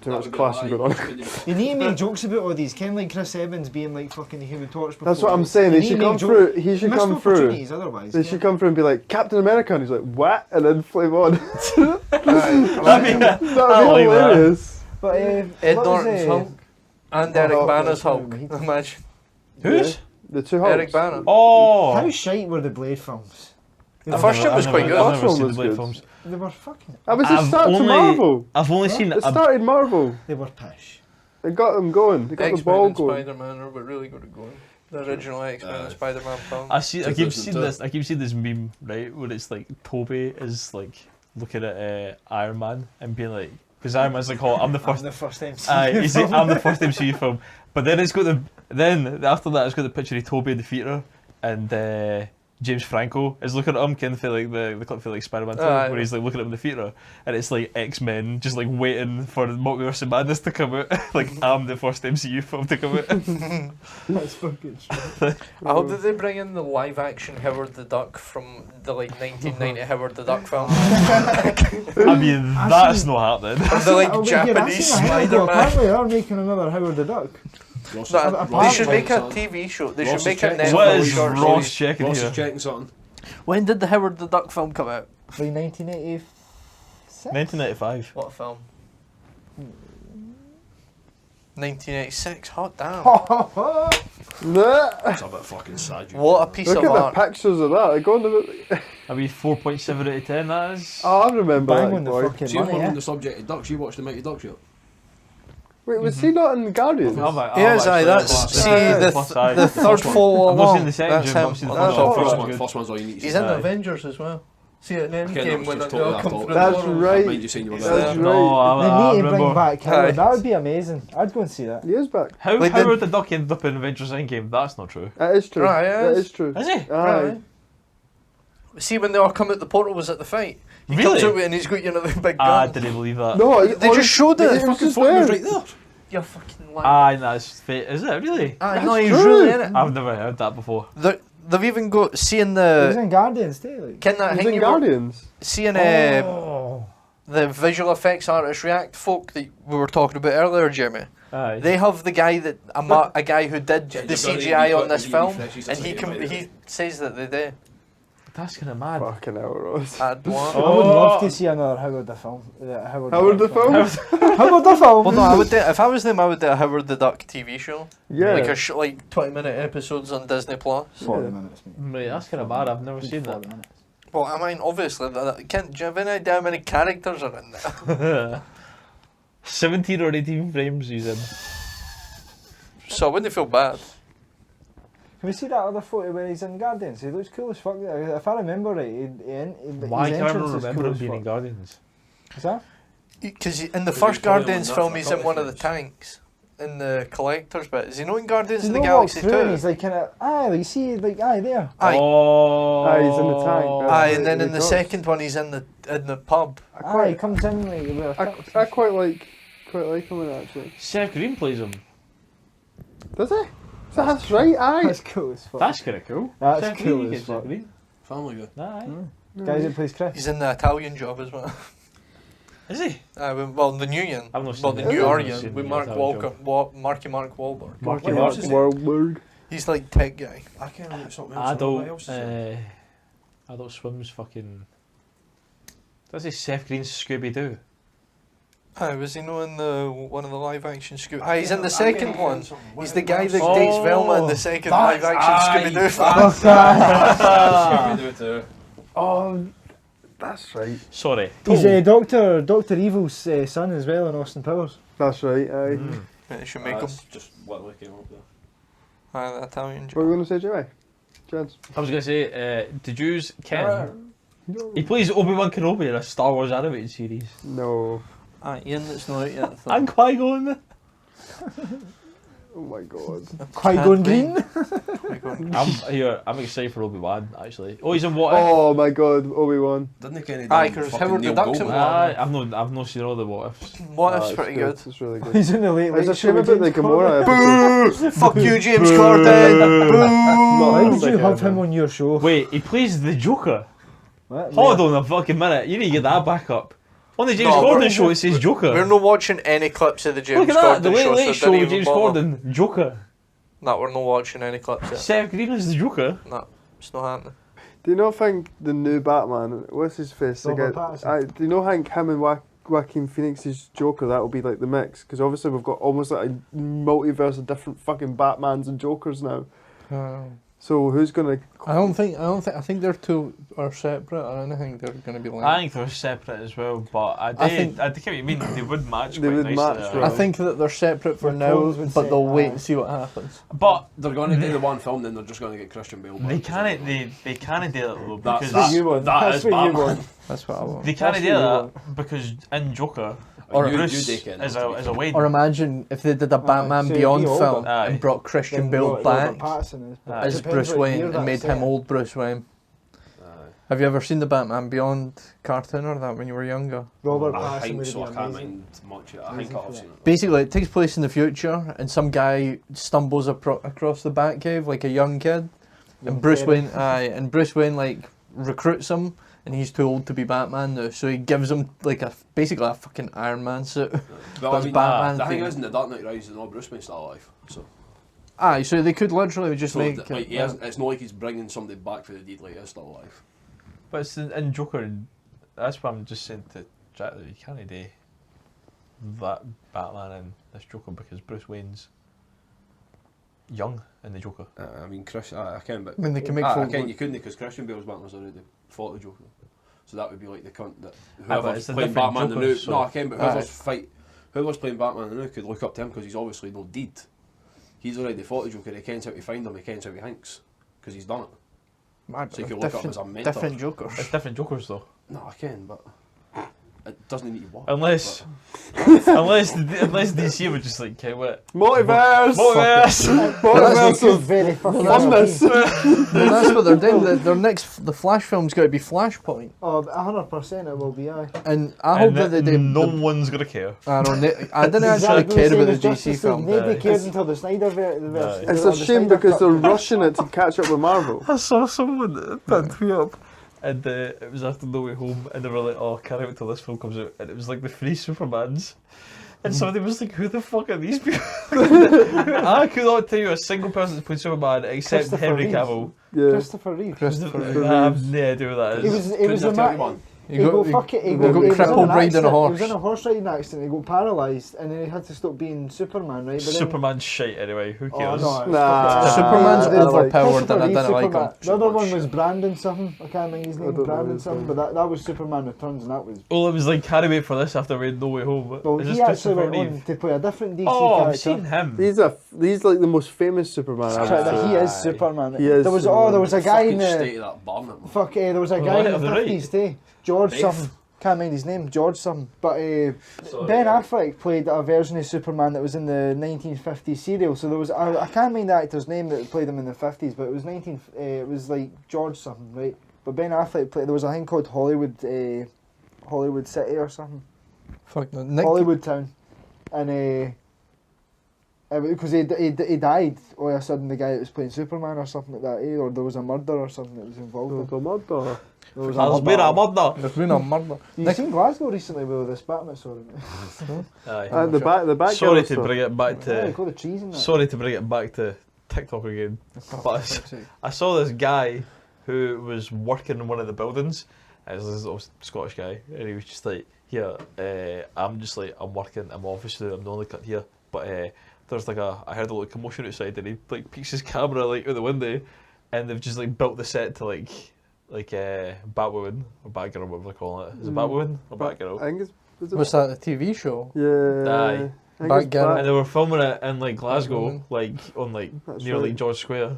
S1: too much clashing going on.
S4: You need to make jokes about all these. Ken like Chris Evans being like fucking the Human Torch before.
S1: That's what I'm saying.
S4: You
S1: He
S4: need
S1: should
S4: to
S1: come
S4: make
S1: through.
S4: jokes.
S1: He should
S4: Missed
S1: come through.
S4: opportunities otherwise.
S1: They should come through and be like Captain America, and he's like, what? And then flame on. That'd be hilarious.
S4: But
S5: Ed
S4: what was,
S5: Norton's Hulk and Eric Bana's Hulk.
S4: Hulk.
S5: Imagine.
S3: Who's?
S1: The two Hulks.
S5: Eric Bana.
S3: Oh!
S4: How shite were the Blade films?
S5: The first one was quite good.
S3: I've
S1: First
S3: never
S1: one
S3: seen the
S1: was
S3: Blade
S1: good.
S3: films.
S4: They were fucking.
S1: That was the
S3: I've
S1: start to
S3: only-
S1: Marvel.
S3: I've only seen
S1: It started Marvel.
S4: They were pish.
S1: They got them going. They got the
S5: X-Men
S1: ball
S5: and
S1: going.
S5: Spider-Man are really good at going. The original X-Men and Spider-Man film.
S3: I keep seeing
S2: 2002.
S3: this. I keep seeing this meme, right, where it's like Toby is like looking at Iron Man and being like, because Iron Man's like, "Oh, I'm the first."
S4: The first time.
S3: He's like, "I'm the first MCU film," but then it's got after that it's got the picture of Toby in the theatre and James Franco is looking at him, kind of feel like the clip for like Spider-Man 2, where he's like looking at him in the theatre, and it's like X-Men just like waiting for the Multiverse of Madness to come out. Like I'm the first MCU film to come out.
S4: That's fucking shit.
S5: I hope that they bring in the live-action Howard the Duck from the like 1990 Howard the Duck film.
S3: I mean, that's not happening.
S5: The like Japanese Spider-Man.
S4: Apparently they're making another Howard the Duck.
S5: No, they should make a TV show. They should make a
S2: checking.
S3: What
S5: Netflix
S3: is
S5: short
S3: Ross
S5: series.
S3: checking
S2: Ross
S3: here?
S2: is checking something.
S5: When did the Howard the Duck film come out?
S4: Like 1986?
S3: 1995.
S5: What film? 1986. Hot damn.
S1: Nah.
S2: That's a bit fucking sad. You
S5: What a piece
S1: Look
S5: of
S1: at
S5: art.
S1: the pictures of that. They're going to
S3: I mean, 4.7 out of 10. That is.
S1: Oh, I remember
S4: Bang
S1: that
S4: on the
S1: boy.
S4: fucking
S2: See,
S4: money,
S2: on
S4: yeah.
S2: the subject of ducks, you watched the Mighty Ducks show.
S1: Wait, was he not in Guardians?
S5: Yes, aye, that's see the third fall
S3: I've not seen
S5: along.
S3: the second,
S5: That's
S3: Jim,
S5: him.
S3: I've seen the
S5: That's
S3: first
S5: all
S3: one.
S5: for
S2: First
S5: us.
S2: one, first one's all you need to see.
S5: He's in the
S3: Aye.
S5: Avengers as well. See it in
S2: Okay,
S5: Endgame
S2: that
S5: when
S2: was
S5: they
S2: just
S5: all
S2: totally
S5: come
S2: off
S5: through
S2: topic.
S5: the
S1: That's
S5: portal.
S1: right.
S2: Mind you saying you were
S1: That's
S2: there.
S1: right.
S3: No,
S4: They
S3: I
S4: need to bring
S3: remember.
S4: back Howard.
S5: Aye.
S4: That would be amazing. I'd go and see that.
S1: He is back.
S3: How
S5: Like
S3: Howard the Duck ended up in Avengers Endgame? That's not true.
S1: That is true.
S5: Right,
S1: That
S5: yes.
S1: is true.
S3: Is he?
S1: Aye.
S5: Right. See when they all come out the portal was at the fight. He
S3: Really?
S5: comes out and he's got you know the big
S3: I
S5: gun.
S3: didn't believe that.
S1: No,
S5: They just showed it.
S1: It was just
S2: Fucking was
S1: there.
S2: right there.
S5: You're fucking lying.
S3: Aye, that's fake. Is it really?
S5: Aye, no,
S1: That's
S5: he's
S1: true.
S5: really in it.
S3: I've never heard that before.
S5: They've even got seeing
S4: He was
S5: the
S4: in Guardians too. Like.
S5: can that
S1: He was
S5: thing
S1: in
S5: you were
S1: Guardians.
S5: seeing
S4: Oh.
S5: the visual effects artist react folk that we were talking about earlier, Jeremy.
S3: Aye.
S5: They have the guy that a guy who did
S2: Yeah,
S5: the
S2: you've got to-
S5: CGI
S2: you've
S5: on
S2: got
S5: this
S2: to
S5: film,
S2: refresh,
S5: and
S2: that's
S5: he says that they do.
S3: That's kind of mad.
S1: Fucking hell, Ross.
S5: I'd want.
S4: I would love to see another Howard the film.
S1: Howard the film?
S4: Howard the film.
S5: Well, no, I would do, if I was them, I would do a Howard the Duck TV show,
S1: Yeah.
S5: like a like 20-minute episodes on Disney Plus.
S4: 40 minutes, mate.
S3: Mate, that's kind of mad. I've never seen that.
S4: 40 minutes.
S5: Well, I mean, obviously, do you have any idea how many characters are in there?
S3: 17 or 18 frames he's in.
S5: So I wouldn't feel bad.
S4: Can we see that other photo where he's in Guardians? He looks cool as fuck. If I remember right,
S3: Why
S4: his
S3: can't I
S4: entrance is
S3: remember
S4: cool
S3: him
S4: as
S3: being in
S4: fuck.
S3: Guardians?
S4: Is that?
S5: Because in the
S2: Because
S5: first
S2: he's probably
S5: Guardians
S2: on
S5: film,
S2: that
S5: he's
S2: for
S5: in one of the
S2: 30
S5: tanks. In the collector's bit. Is he not in Guardians
S4: Does
S5: of
S4: he
S5: the
S4: not walk
S5: Galaxy
S4: through and
S5: 2?
S4: he's like kind of like see there.
S5: Aye.
S3: Oh.
S1: Aye, he's in the tank.
S5: Aye, and then
S1: the
S5: in the
S1: goats.
S5: second one, he's in the pub.
S4: Aye, he comes in like with a
S1: I quite like him in it, actually.
S3: Seth Green plays him.
S1: Does he? That's right, aye.
S4: That's cool as fuck.
S3: That's kind of cool.
S4: That's
S3: Seth
S4: cool
S3: Green,
S4: as
S3: Seth
S4: fuck.
S3: Green.
S2: Family Guy.
S3: Aye.
S4: Guy that plays Chris.
S5: He's in the Italian Job as well.
S3: Is he?
S5: Well, the new one.
S3: I've not seen
S5: Well, the
S3: it.
S5: new
S3: I've
S5: Aryan
S3: not seen
S5: with
S3: the
S5: Mark
S3: Italian
S5: Walker, Marky Mark Wahlberg.
S3: Marky
S2: What
S3: Mark.
S2: else is it?
S1: Wahlberg.
S5: He's like tech guy.
S2: I can't remember something else. What else
S3: Adult,
S2: is it?
S3: Adult Swim's fucking. Does he Seth Green's Scooby Doo?
S5: Aye, was he not in the one of the live action Scooby? Aye, he's in the second one. He's the guy that
S3: Oh,
S5: dates Velma in the second live action Scooby Doo film.
S4: Fuck that.
S2: Scooby-Doo too.
S1: Oh, that's right.
S3: Sorry.
S4: He's Doctor Evil's son as well in Austin Powers.
S1: That's right, aye.
S5: They should make him.
S2: That's just what we came up with.
S5: Aye, the Italian
S1: What
S5: Job.
S1: were you going to say, Jimmy? Chance.
S3: I was going to say, did yous Ken? He plays Obi-Wan Kenobi in a Star Wars animated series.
S1: No.
S5: Aye, Ian, that's not out yet.
S3: And Qui-Gon.
S1: Oh my god.
S4: Qui-Gon Green.
S3: I'm excited for Obi-Wan, actually. Oh, he's in What If?
S1: Oh my god, Obi-Wan.
S2: Didn't he kind of
S5: Aye, 'cause Howard the Duck's in
S3: Aye, I've not seen all the What Ifs.
S5: What If's pretty good.
S1: It's really good.
S4: He's in the late
S1: There's a
S4: show
S1: shame
S4: with
S1: about the
S4: James
S1: Gamora
S4: Corden.
S1: episode.
S5: Fuck you, James Corden.
S4: Why did
S1: Like
S4: you have him on your show?
S3: Wait, he plays the Joker?
S4: What?
S3: Hold on a fucking minute, you need to get that back up. On the James
S5: No,
S3: Corden show it says Joker.
S5: We're not watching any clips of the James
S3: Look at that,
S5: Corden
S3: the Late
S5: show.
S3: Late
S5: so
S3: Show
S5: don't
S3: with
S5: even
S3: James
S5: bother.
S3: Corden, Joker.
S5: No, we're not watching any clips of it.
S3: Seth Green is the Joker.
S5: No, it's not happening.
S1: Do you not think the new Batman, what's his face?
S4: Robert
S1: Like,
S4: Pattinson.
S1: do you not think him and Joaquin Phoenix's Joker, that'll be like the mix? Because obviously we've got almost like a multiverse of different fucking Batmans and Jokers now. So who's gonna?
S5: I think they're two are separate, or anything they're going to be linked.
S3: I think they're separate as well, but I get what you mean, they would match
S1: They
S3: quite
S1: would
S3: nicely.
S1: match,
S3: there.
S5: I think that they're separate for
S4: The
S5: now,
S4: clones would
S5: but
S4: say
S5: they'll wait
S4: aye.
S5: and see what happens.
S3: But
S2: They're going to do the one film, then they're just going to get Christian Bale back.
S3: they can't do it though, because
S2: That's
S1: you want.
S2: that
S1: That's
S2: is
S1: what you
S2: Batman.
S1: want.
S5: That's what I want.
S3: they can't
S1: That's
S3: do
S1: what you
S3: that because in Joker,
S5: Or
S2: you
S3: Bruce
S2: take it,
S3: is
S2: to be
S3: a
S2: fair.
S3: Wayne.
S5: Or imagine if they did a Batman
S4: so it'd
S5: Beyond
S4: be
S5: film
S4: older.
S3: Aye.
S5: and brought Christian
S4: Then
S5: Bale
S4: Robert
S5: back
S4: Pattinson is.
S3: Aye.
S5: as
S4: Depends
S5: Bruce
S4: what
S5: Wayne
S4: year
S5: and
S4: that's
S5: made
S4: set.
S5: him old Bruce Wayne. Have you ever seen the Batman Beyond cartoon or that when you were younger?
S4: Robert
S2: I
S4: Pattinson
S2: think
S4: would
S2: so, I
S4: be
S2: can't
S4: amazing.
S2: mind much of it. I
S4: Amazing
S2: think
S4: for
S2: I've
S4: that.
S2: seen it.
S5: Basically, it takes place in the future, and some guy stumbles across the Batcave like a young kid, and Bruce Wayne, like recruits him, and he's too old to be Batman now, so he gives him like basically a fucking Iron Man suit.
S2: But I
S5: it's
S2: mean,
S5: Batman
S2: the thing
S5: thing.
S2: is, in the Dark Knight Rises, no Bruce Wayne's still alive. So,
S5: Aye, so they could literally just
S2: so
S5: make
S2: th- like, he hasn't, it's not like he's bringing somebody back for the deed, like he's still alive.
S3: But it's in Joker, that's what I'm just saying to Jack, that you can't do that Batman in this Joker because Bruce Wayne's young in the Joker.
S2: I mean, I can, but
S5: I mean, they can make
S2: I
S5: folk
S2: can,
S5: look-
S2: you couldn't because Christian Bale's Batman was already fought the Joker. So that would be like the cunt that
S3: but
S2: whoever's
S3: it's a
S2: playing
S3: different
S2: Batman the
S3: Joker,
S2: new.
S3: so-
S2: No, I can, but
S5: Aye.
S2: whoever's playing Batman the new could look up to him because he's obviously no deed. He's already fought the Joker. He kens how to find him. He kens how he thinks because he's done it.
S5: Mad,
S2: So you could look up as a mentor.
S5: different Jokers.
S3: It's different Jokers though.
S2: No, I can, but it doesn't need to work.
S3: Unless DC would just like count it.
S1: Multiverse.
S3: Multiverse!
S1: Multiverse of
S4: Very fucking
S1: funness.
S5: Well, that's what they're doing. The Flash film's got to be Flashpoint,
S4: Oh, 100% it will be, aye.
S5: and I hope
S3: And
S5: that they do.
S3: no one's gonna care.
S5: I don't know. I didn't actually
S4: Exactly
S5: care
S4: same
S5: about the
S4: as Justice
S5: DC
S4: League.
S5: film.
S4: Nobody
S3: Aye.
S4: cares until the Snyder verse.
S1: It's a shame because they're rushing it to catch up with Marvel.
S3: I saw someone that me up, and it was after No Way Home, and they were like, "Oh, can't wait till this film comes out," and it was like the three Supermans. And somebody was like, "Who the fuck are these people?" I could not tell you a single person that's played Superman except
S4: Christopher
S3: Henry
S4: Reeves.
S3: Cavill.
S1: Yeah.
S4: Christopher Reeve.
S3: I have no idea who that
S4: He
S3: is.
S4: was the man.
S5: He got crippled riding a
S4: He was
S5: horse.
S4: in a horse riding accident. He got paralysed, and then he had to stop being Superman, right? But then-
S3: Superman's shite anyway. Who
S4: Oh,
S3: cares?
S4: no, it's
S1: Nah.
S4: fucking-
S5: Superman's
S1: I like
S5: overpowered, and I
S4: Christopher
S5: didn't
S4: Reeve,
S5: like him.
S4: Superman. The other
S2: Superman
S4: one was
S2: shit.
S4: Brandon something. I can't remember his
S1: I
S4: name.
S1: don't know
S4: Brandon
S1: his
S4: something.
S1: name.
S4: But that was Superman Returns, and that was.
S3: Well, it was like, can't wait for this after we had No Way Home.
S4: Well,
S3: Is
S4: he
S3: this
S4: actually
S3: Christopher
S4: went
S3: Reeve?
S4: on to play a different DC
S3: Oh, I've
S4: character.
S3: seen him.
S1: He's like the most famous Superman. I would
S4: That
S1: say.
S4: he is
S3: Aye.
S4: Superman.
S1: He is
S4: There was
S1: Superman.
S4: there was a guy in
S2: Fucking
S4: the
S2: state of that barn, man.
S4: there was a
S3: Oh,
S4: guy in
S3: right,
S4: the
S3: on the right.
S4: 50s too. George
S2: Biff.
S4: something. Can't mind his name. George something. But Ben Affleck played a version of Superman that was in the 1950s serial. So there was I can't mind the actor's name that played him in the 50s, but it was it was like George something, right? But Ben Affleck played. There was a thing called Hollywood City or something.
S5: Fuck no. Nick,
S4: Hollywood Town, and because he died all of a sudden, the guy that was playing Superman or something like that, or there was a murder or something that was involved. in. There was
S3: There's been a murder.
S5: there's been a murder.
S4: You seen Glasgow recently with this Batman story?
S3: Aye.
S1: The back.
S3: Sorry to bring it back
S4: Yeah,
S3: to.
S4: got the cheese in that.
S3: Sorry to bring it back to TikTok again. But I saw this guy who was working in one of the buildings. It was this little Scottish guy, and he was just like, "Here, I'm working. I'm obviously I'm the only cut here, but there's like I heard a little commotion outside, and he like peeks his camera like out the window, and they've just like built the set to like Batwoman or Batgirl, whatever they call it. Is it Batwoman or Batgirl?
S1: I think it's.
S5: What's that? The TV show?
S1: Yeah.
S3: Aye.
S1: I think it's
S5: Batgirl.
S3: And they were filming it in like Glasgow, like on like
S1: That's
S3: near
S1: right.
S3: like George Square.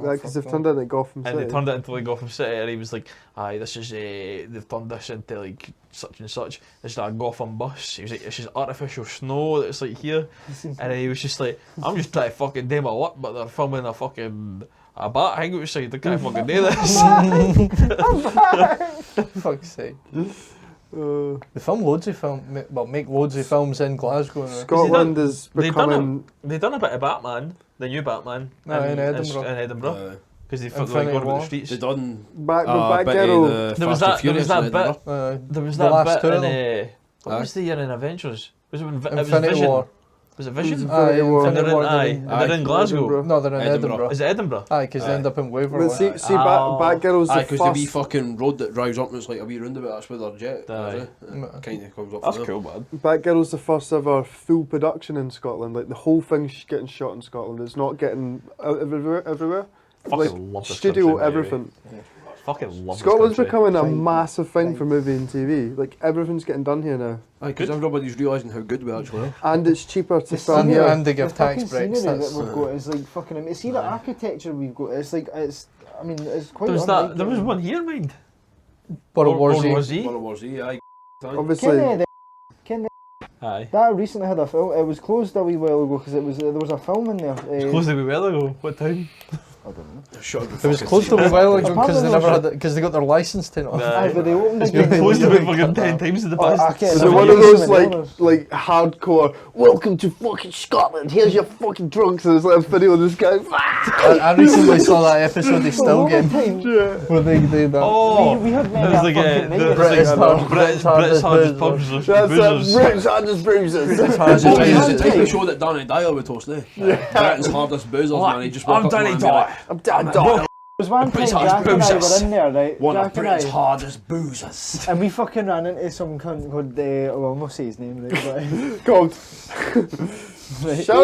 S1: Because they've turned it into Gotham
S3: And
S1: City.
S3: they turned it into like Gotham City, and he was like, "Aye, this is they've turned this into like such and such. It's like a Gotham bus." He was like, "It's just artificial snow that's like here," and he was just like, "I'm just trying to fucking do my work, but they're filming a bat hang outside. They can't fucking do this."
S5: Fuck's sake. They film loads of make loads of films in Glasgow.
S1: Scotland is becoming.
S3: They done a bit of Batman, the new Batman,
S5: No, in Edinburgh.
S3: In Edinburgh, because they
S5: Infinity
S3: like going about
S5: War.
S3: the streets.
S2: They done
S1: Batgirl.
S3: There was that bit. There was
S5: The
S3: that
S5: last
S3: bit
S5: two of
S3: in what was the year in Avengers? Was it when it was
S5: Infinity
S3: Vision?
S5: War.
S3: Was it Vision?
S1: Infinity War.
S3: And they're in,
S5: Infinity War,
S3: they're in Glasgow.
S5: No, they're in
S2: Edinburgh.
S5: Edinburgh.
S3: Is it Edinburgh?
S5: Aye, because they end up in
S1: But
S5: Waverley.
S1: see,
S3: Oh.
S1: Batgirl's
S2: Aye,
S1: the
S2: because the wee
S1: first.
S2: fucking road that drives up and it's like a wee roundabout, that's where their jet
S3: Aye.
S2: kind of comes up
S3: That's
S2: from there.
S3: cool, man.
S1: Batgirl's the first ever full production in Scotland. Like the whole thing's getting shot in Scotland. It's not getting out everywhere.
S3: Fucking
S1: Like
S3: love this
S1: studio,
S3: country,
S1: everything.
S3: Fucking love
S1: Scotland's
S3: this country.
S1: becoming a massive thing for movie and TV. Like everything's getting done here now,
S2: Aye, because everybody's realising how good we actually are.
S1: and it's cheaper to
S4: The
S1: film
S4: scenery
S1: here.
S5: And they give
S4: the
S5: tax
S4: fucking
S5: breaks.
S4: scenery
S5: That's,
S4: that we've got is like fucking amazing. See the architecture we've got. It's like I mean, it's quite.
S3: There was
S4: unlike
S3: that. There was
S4: it.
S3: one here, mind.
S5: World War
S3: World
S5: Z.
S3: War Z.
S2: World War Z, aye.
S1: Obviously,
S3: Aye.
S4: That recently had a film. It was closed a wee while ago because there was a film in there.
S3: It closed a wee while ago. What time?
S4: I don't know.
S5: It was closed a wee while ago because they never had because they got their license taken off.
S3: Nah.
S4: Aye, but they opened
S3: It's
S4: again.
S3: been closed
S4: They
S3: about
S4: wouldn't
S3: fucking
S4: cut
S3: 10
S4: that.
S3: times in the
S4: Oh,
S3: past.
S4: I get
S1: is
S4: it.
S1: it one
S4: Yeah,
S1: of those
S4: some of the
S1: like hardcore? Welcome to fucking Scotland. Here's your fucking drunks. And there's like a video of this guy.
S5: I recently saw that episode of Still Game
S1: Yeah.
S5: where they did that.
S3: Oh,
S4: we had many
S3: there's like
S4: fucking
S3: a
S4: nightmares.
S5: British hard-
S3: British
S5: hardest
S3: hardest
S5: boozers.
S3: pubs.
S1: That's
S3: boozers.
S1: Britain's hardest bruises.
S2: Oh,
S5: Hardest
S2: it's
S5: boozers.
S2: the type of show that Danny Dyer would host, eh? Britain's hardest boozers, man. He just walk
S3: I'm
S2: up to
S3: Danny
S2: man and be like,
S3: Dyer.
S1: I'm down.
S4: There was one time
S2: British
S4: Jack and I
S2: boozers.
S4: were in there, right?
S2: one of
S4: Jack and
S2: Britain's
S4: I,
S2: hardest boozers.
S4: and we fucking ran into some cunt called, well, I'll not say his name, right?
S1: Called.
S4: Right.
S1: Shout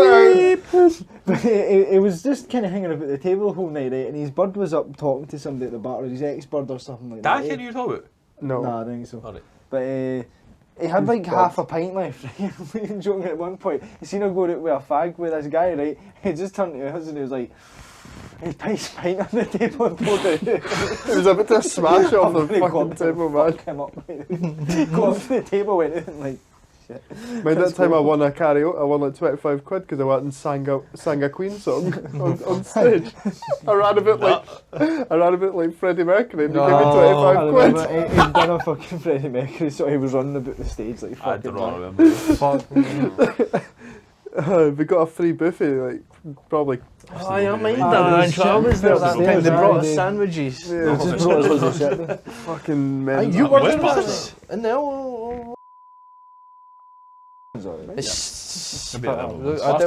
S1: out.
S4: But he was just kind of hanging about the table the whole night, right? And his bird was up talking to somebody at the bar, or his ex-bird or something like
S3: That
S4: that.
S3: can you talk about?
S1: No.
S4: Nah, I don't think so.
S3: Alright.
S4: But he had like half a pint left, right? We were joking at one point. He seen her go out with a fag with this guy, right? He just turned to us and he was like, he placed his pint on the table and pulled it.
S1: It was about to smash off the
S4: Really
S1: fucking
S4: got
S1: table,
S4: to
S1: man.
S4: fuck him up, right? Got up to the table, went out and like, shit.
S1: Mind that time I won a karaoke, I won like 25 quid because I went and sang a Queen song on stage. I ran a bit like Freddie Mercury and he gave me
S4: I
S1: 25
S4: remember
S1: quid.
S4: he'd done a fucking Freddie Mercury, so he was running about the stage like
S3: I
S4: fucking
S3: don't
S4: mad.
S3: remember.
S5: Fuck.
S1: We got a free buffet, like probably.
S5: Oh, I mind
S4: Ah,
S5: that.
S4: shit.
S5: I was there that
S4: Upstairs,
S5: time. They brought
S4: aye,
S5: us
S4: they-
S5: sandwiches.
S1: Yeah,
S4: He just brought us loads of shit.
S1: fucking men.
S5: You were
S3: Which
S5: there
S3: bus?
S5: in the
S2: Last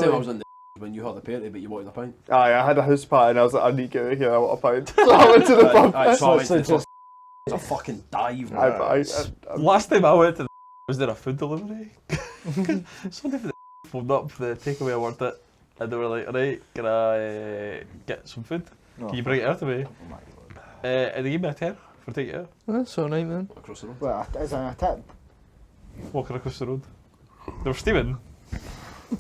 S2: time I was in the when you had the party, but you wanted a pint.
S1: Aye, I had a house party and I was like, I need to get out of here, I want a pint. So I went to the pub.
S2: Aye, so I went to the
S4: Literally
S2: pub. It's a fucking dive, man.
S1: I
S3: Last time I went to the was there a food delivery? Somebody from the phoned up for the takeaway I worked at, and they were like, "Right, can I get some food? Can you bring it out to me?" And they gave me a tenner for taking it out.
S5: That's alright, man.
S2: Across the road.
S4: Well, is that a tip?
S3: Walking across the road. They were steaming.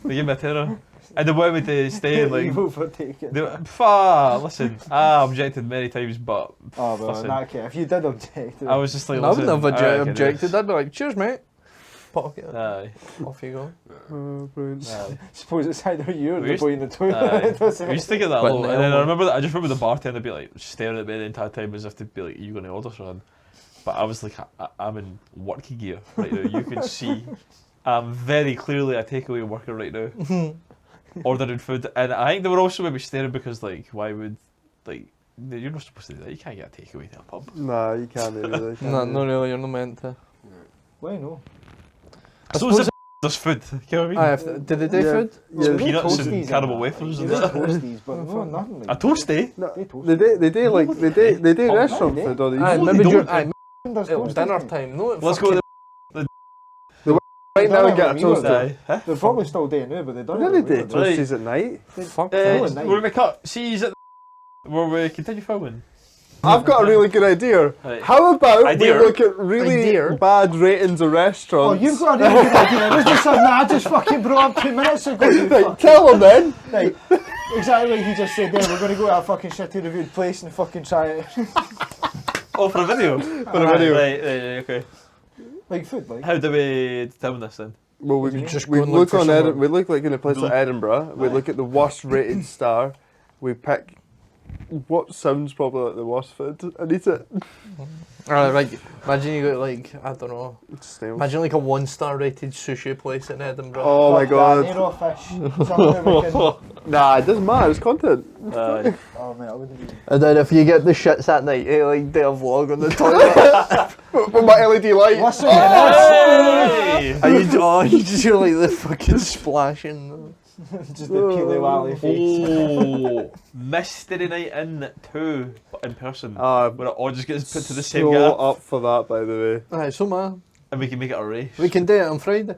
S3: They gave me a tenner, and they wanted me to stay and like.
S4: You vote for taking.
S3: Listen, I objected many times, but
S4: Oh, well,
S3: listen,
S4: in that case, if you did object,
S3: I was just like,
S5: I wouldn't have
S3: listen, I reckon
S5: objected. I'd be like, cheers, mate. Pocket.
S3: Aye,
S5: Off you go.
S1: brilliant.
S3: aye.
S4: suppose it's either you or
S3: We
S4: the
S3: used-
S4: boy in the toilet.
S3: Aye.
S4: doesn't
S3: We
S4: it?
S3: used to get that
S5: But
S3: low,
S5: now-
S3: and then I just remember the bartender be like staring at me the entire time as if to be like, "Are you going to order something?" But I was like, I'm in working gear right now. You can see I'm very clearly a takeaway worker right now, ordering food, and I think they were also maybe staring because like, why would like you're not supposed to do that? You can't get a takeaway to a pub.
S1: Nah, you can't really.
S5: No, no, really, you're not meant to.
S4: Why no?
S3: So is there's food. You know what I mean?
S5: Aye, did they do
S1: Yeah.
S5: food?
S1: Yeah.
S3: Peanuts and
S4: Toasties
S3: caramel
S4: and
S3: wafers and
S4: There's
S3: that.
S4: toasties, but no, nothing like
S3: A toasty?
S1: No,
S4: They toast.
S1: they do like they do
S3: Oh,
S1: restaurant
S4: they-
S1: food or they
S5: Aye,
S3: No,
S5: maybe
S3: they
S5: during
S3: don't.
S4: There's
S5: it was
S4: toasties.
S5: dinner time. No, it
S3: Let's go to
S1: right now and get a
S4: Dinner when we were
S1: toasty.
S4: there.
S3: the. Huh?
S4: They're probably still doing it, but they don't.
S1: Really do
S3: Right.
S1: toasties at night.
S5: Fuck
S4: Oh,
S5: that.
S4: nice.
S3: We're gonna cut. See, is it where we continue filming?
S1: I've got a really good idea.
S3: Right.
S1: How about
S3: Idea?
S1: we look at really
S5: Idea?
S1: bad ratings of
S4: Oh,
S1: restaurants?
S4: you've got a really good idea. This is something I just fucking brought up 2 minutes ago. You
S1: Right,
S4: fuck.
S1: tell them then.
S4: Right. Exactly like he just said there, we're going to go to a fucking shitty reviewed place and fucking try it.
S3: Oh, for a video?
S1: For a video.
S3: Right, okay.
S4: Like food, like.
S3: How do we determine this then?
S1: Well, we
S5: Just
S1: we
S5: go and look
S1: look
S5: for
S1: on
S5: someone.
S1: we look like in a place like Edinburgh. We look at the worst rated star. We pick what sounds probably like the worst food and eat it.
S5: Right, imagine you got like, I don't know,
S1: Snails.
S5: imagine like a 1-star rated sushi place in Edinburgh.
S1: Oh my god.
S4: Nero fish. Something we can...
S1: Nah, it doesn't matter. It's content.
S4: Oh mate, I wouldn't be...
S5: And then if you get the shits at night, you like do a vlog on the toilet.
S1: With my LED light.
S4: Listen,
S3: Hey!
S5: and you just hear like the fucking splashing.
S4: just the peely wally face.
S3: Oh, Mystery Night In 2, but in person. Where it all just gets put to the same
S1: So
S3: gap.
S1: up for that, by the way.
S5: Alright, so man,
S3: And we can make it a race.
S5: we can do it on Friday.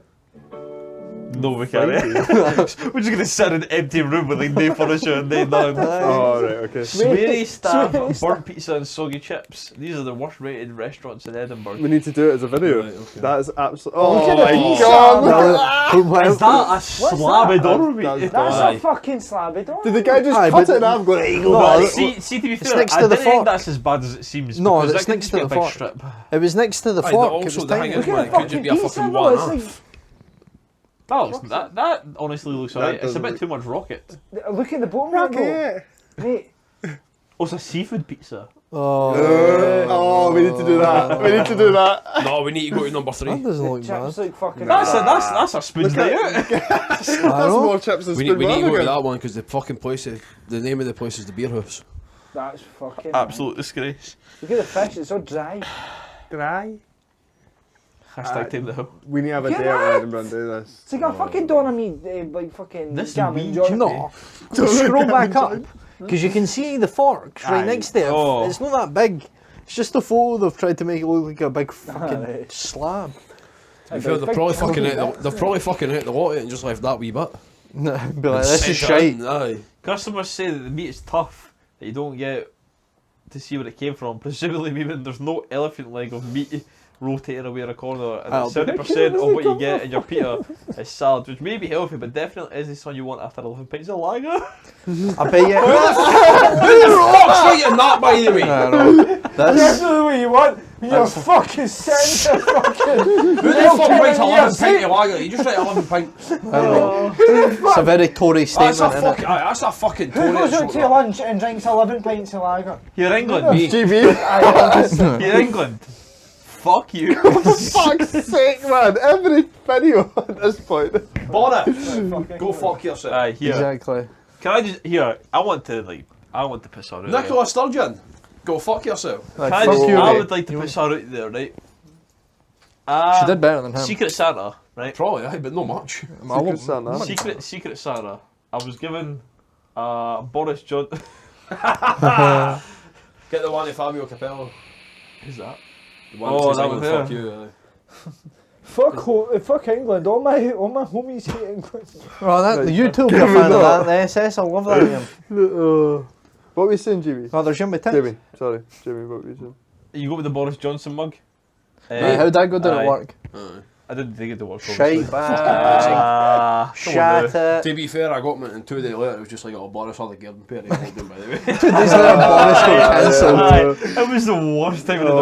S3: No, we can't. We're just going to sit in an empty room with like no furniture and no nothing.
S1: Oh, right, okay.
S3: Sweary Staff,
S4: Sweary
S3: burnt pizza and soggy chips. These are the worst rated restaurants in Edinburgh.
S1: We need to do it as a video.
S2: Right, okay.
S1: That is absolutely.
S4: Look
S1: Oh
S4: at the
S1: my
S4: pizza,
S1: god!
S4: man.
S1: Look at
S3: Is that a slab of door meat?
S1: That's
S4: That's
S1: Aye.
S4: a fucking slabby door.
S1: Did the guy just
S5: Aye,
S1: cut
S5: but-
S1: it in half? Go, there you go.
S5: No,
S1: man."
S3: See, to be fair,
S5: next
S3: I
S5: to the
S3: didn't think
S5: fork.
S3: that's as bad as it seems.
S5: No,
S3: because
S5: it's
S3: that could
S5: next
S3: just
S5: to
S3: be a
S5: the
S3: big
S5: fork.
S3: strip.
S5: It was next to the
S2: Aye,
S5: fork.
S2: also
S5: It was
S2: the thing
S5: tiny.
S2: is, man, it could just be a fucking
S4: though,
S2: one
S4: it's
S2: half.
S3: That honestly looks alright. It's a
S1: doesn't
S3: bit
S1: look-
S3: too much rocket.
S4: Look at the bottom right though. Mate,
S3: Oh, it's a seafood pizza.
S1: Oh, we need to do that. We need to do that.
S2: No, we need to go to number 3.
S5: That doesn't look bad.
S4: chips like fucking...
S3: That's a spoon's night out.
S1: That's more chips than
S2: We
S1: spoon
S2: need to go to
S1: again.
S2: that one because the fucking place, the name of the place is the Beer House.
S4: That's fucking...
S3: Absolute disgrace.
S4: Look at the fish, it's so dry.
S1: Dry.
S3: Hashtag Tame the Hill.
S1: We need to have a
S4: Get
S1: day out
S4: out.
S1: in Edinburgh and do this.
S4: It's like a fucking Donna me, like fucking...
S3: This
S4: jam
S3: wee
S4: and joint.
S5: No. Scroll back up. Because you can see the forks right
S1: Aye.
S5: next to it.
S3: Oh.
S5: It's not that big. It's just a photo they've tried to make it look like a big fucking
S4: Aye.
S5: slab.
S2: To be fair, they've probably fucking out the lot of it and just left that wee bit.
S5: No, be like, this is
S2: Sent it
S5: shite.
S2: in, Aye.
S3: Customers say that the meat is tough, that you don't get to see where it came from. Presumably, meaning there's no elephant leg of meat rotating away a corner, and
S5: I'll
S3: that 70% of what you get in your pita is salad, which may be healthy, but definitely isn't something you want after 11 pints of lager.
S5: I bet you.
S2: Who the fuck's writing that, by the way?
S5: I know.
S4: That's
S5: That's,
S4: the way you want. You're fucking sitting there fucking...
S2: Who the fuck writes 11 pint of lager? You just write 11 pints.
S5: I know. It's a very Tory
S2: That's
S5: statement,
S2: a
S5: isn't
S2: fucking, aye, that's a fucking
S4: Who
S2: Tory.
S4: goes
S2: that's
S4: out to
S2: wrote
S4: lunch and drinks 11 pints of lager?
S3: You're England.
S2: Me.
S1: GB.
S3: You're England. Fuck you.
S1: Fuck's sake, man. Every video at this point.
S3: Bought it. Go fuck yourself. Aye, here.
S5: Exactly.
S3: Can I just, here, I want to piss her out.
S2: Nicola Sturgeon. Go fuck yourself.
S5: Like,
S3: Can I
S5: fuck
S3: just,
S5: you,
S3: I
S5: mate.
S3: would like to piss her out there, right?
S5: She did better than him.
S3: Secret Santa, right?
S2: Probably, aye, but not much.
S1: Secret Santa.
S3: Secret Santa. I was given Boris John.
S2: Get the one to Fabio Capello.
S3: Who's that?
S2: The one
S3: Oh,
S2: that
S3: that
S2: says
S3: one
S2: fuck
S3: there.
S2: you.
S4: Fuck England. All my homies hate England.
S5: Well, that,
S1: Right,
S5: you two be a fan of that. The SS, I love that game.
S1: What were you saying, Jimmy?
S5: Oh, there's Jimmy Tits.
S1: Jimmy, sorry. Jimmy, what were you saying?
S3: You go with the Boris Johnson mug?
S5: Right, how'd that go down
S3: aye.
S5: at work?
S2: Aye.
S3: I didn't think it work.
S5: Shite bag.
S3: Come on
S5: Shat
S3: now.
S5: it.
S2: To be fair, I got him and 2 days later it was just like, oh, Boris had a garden party. By the way.
S5: 2 days later, Boris got cancelled.
S3: Aye, it was the worst time of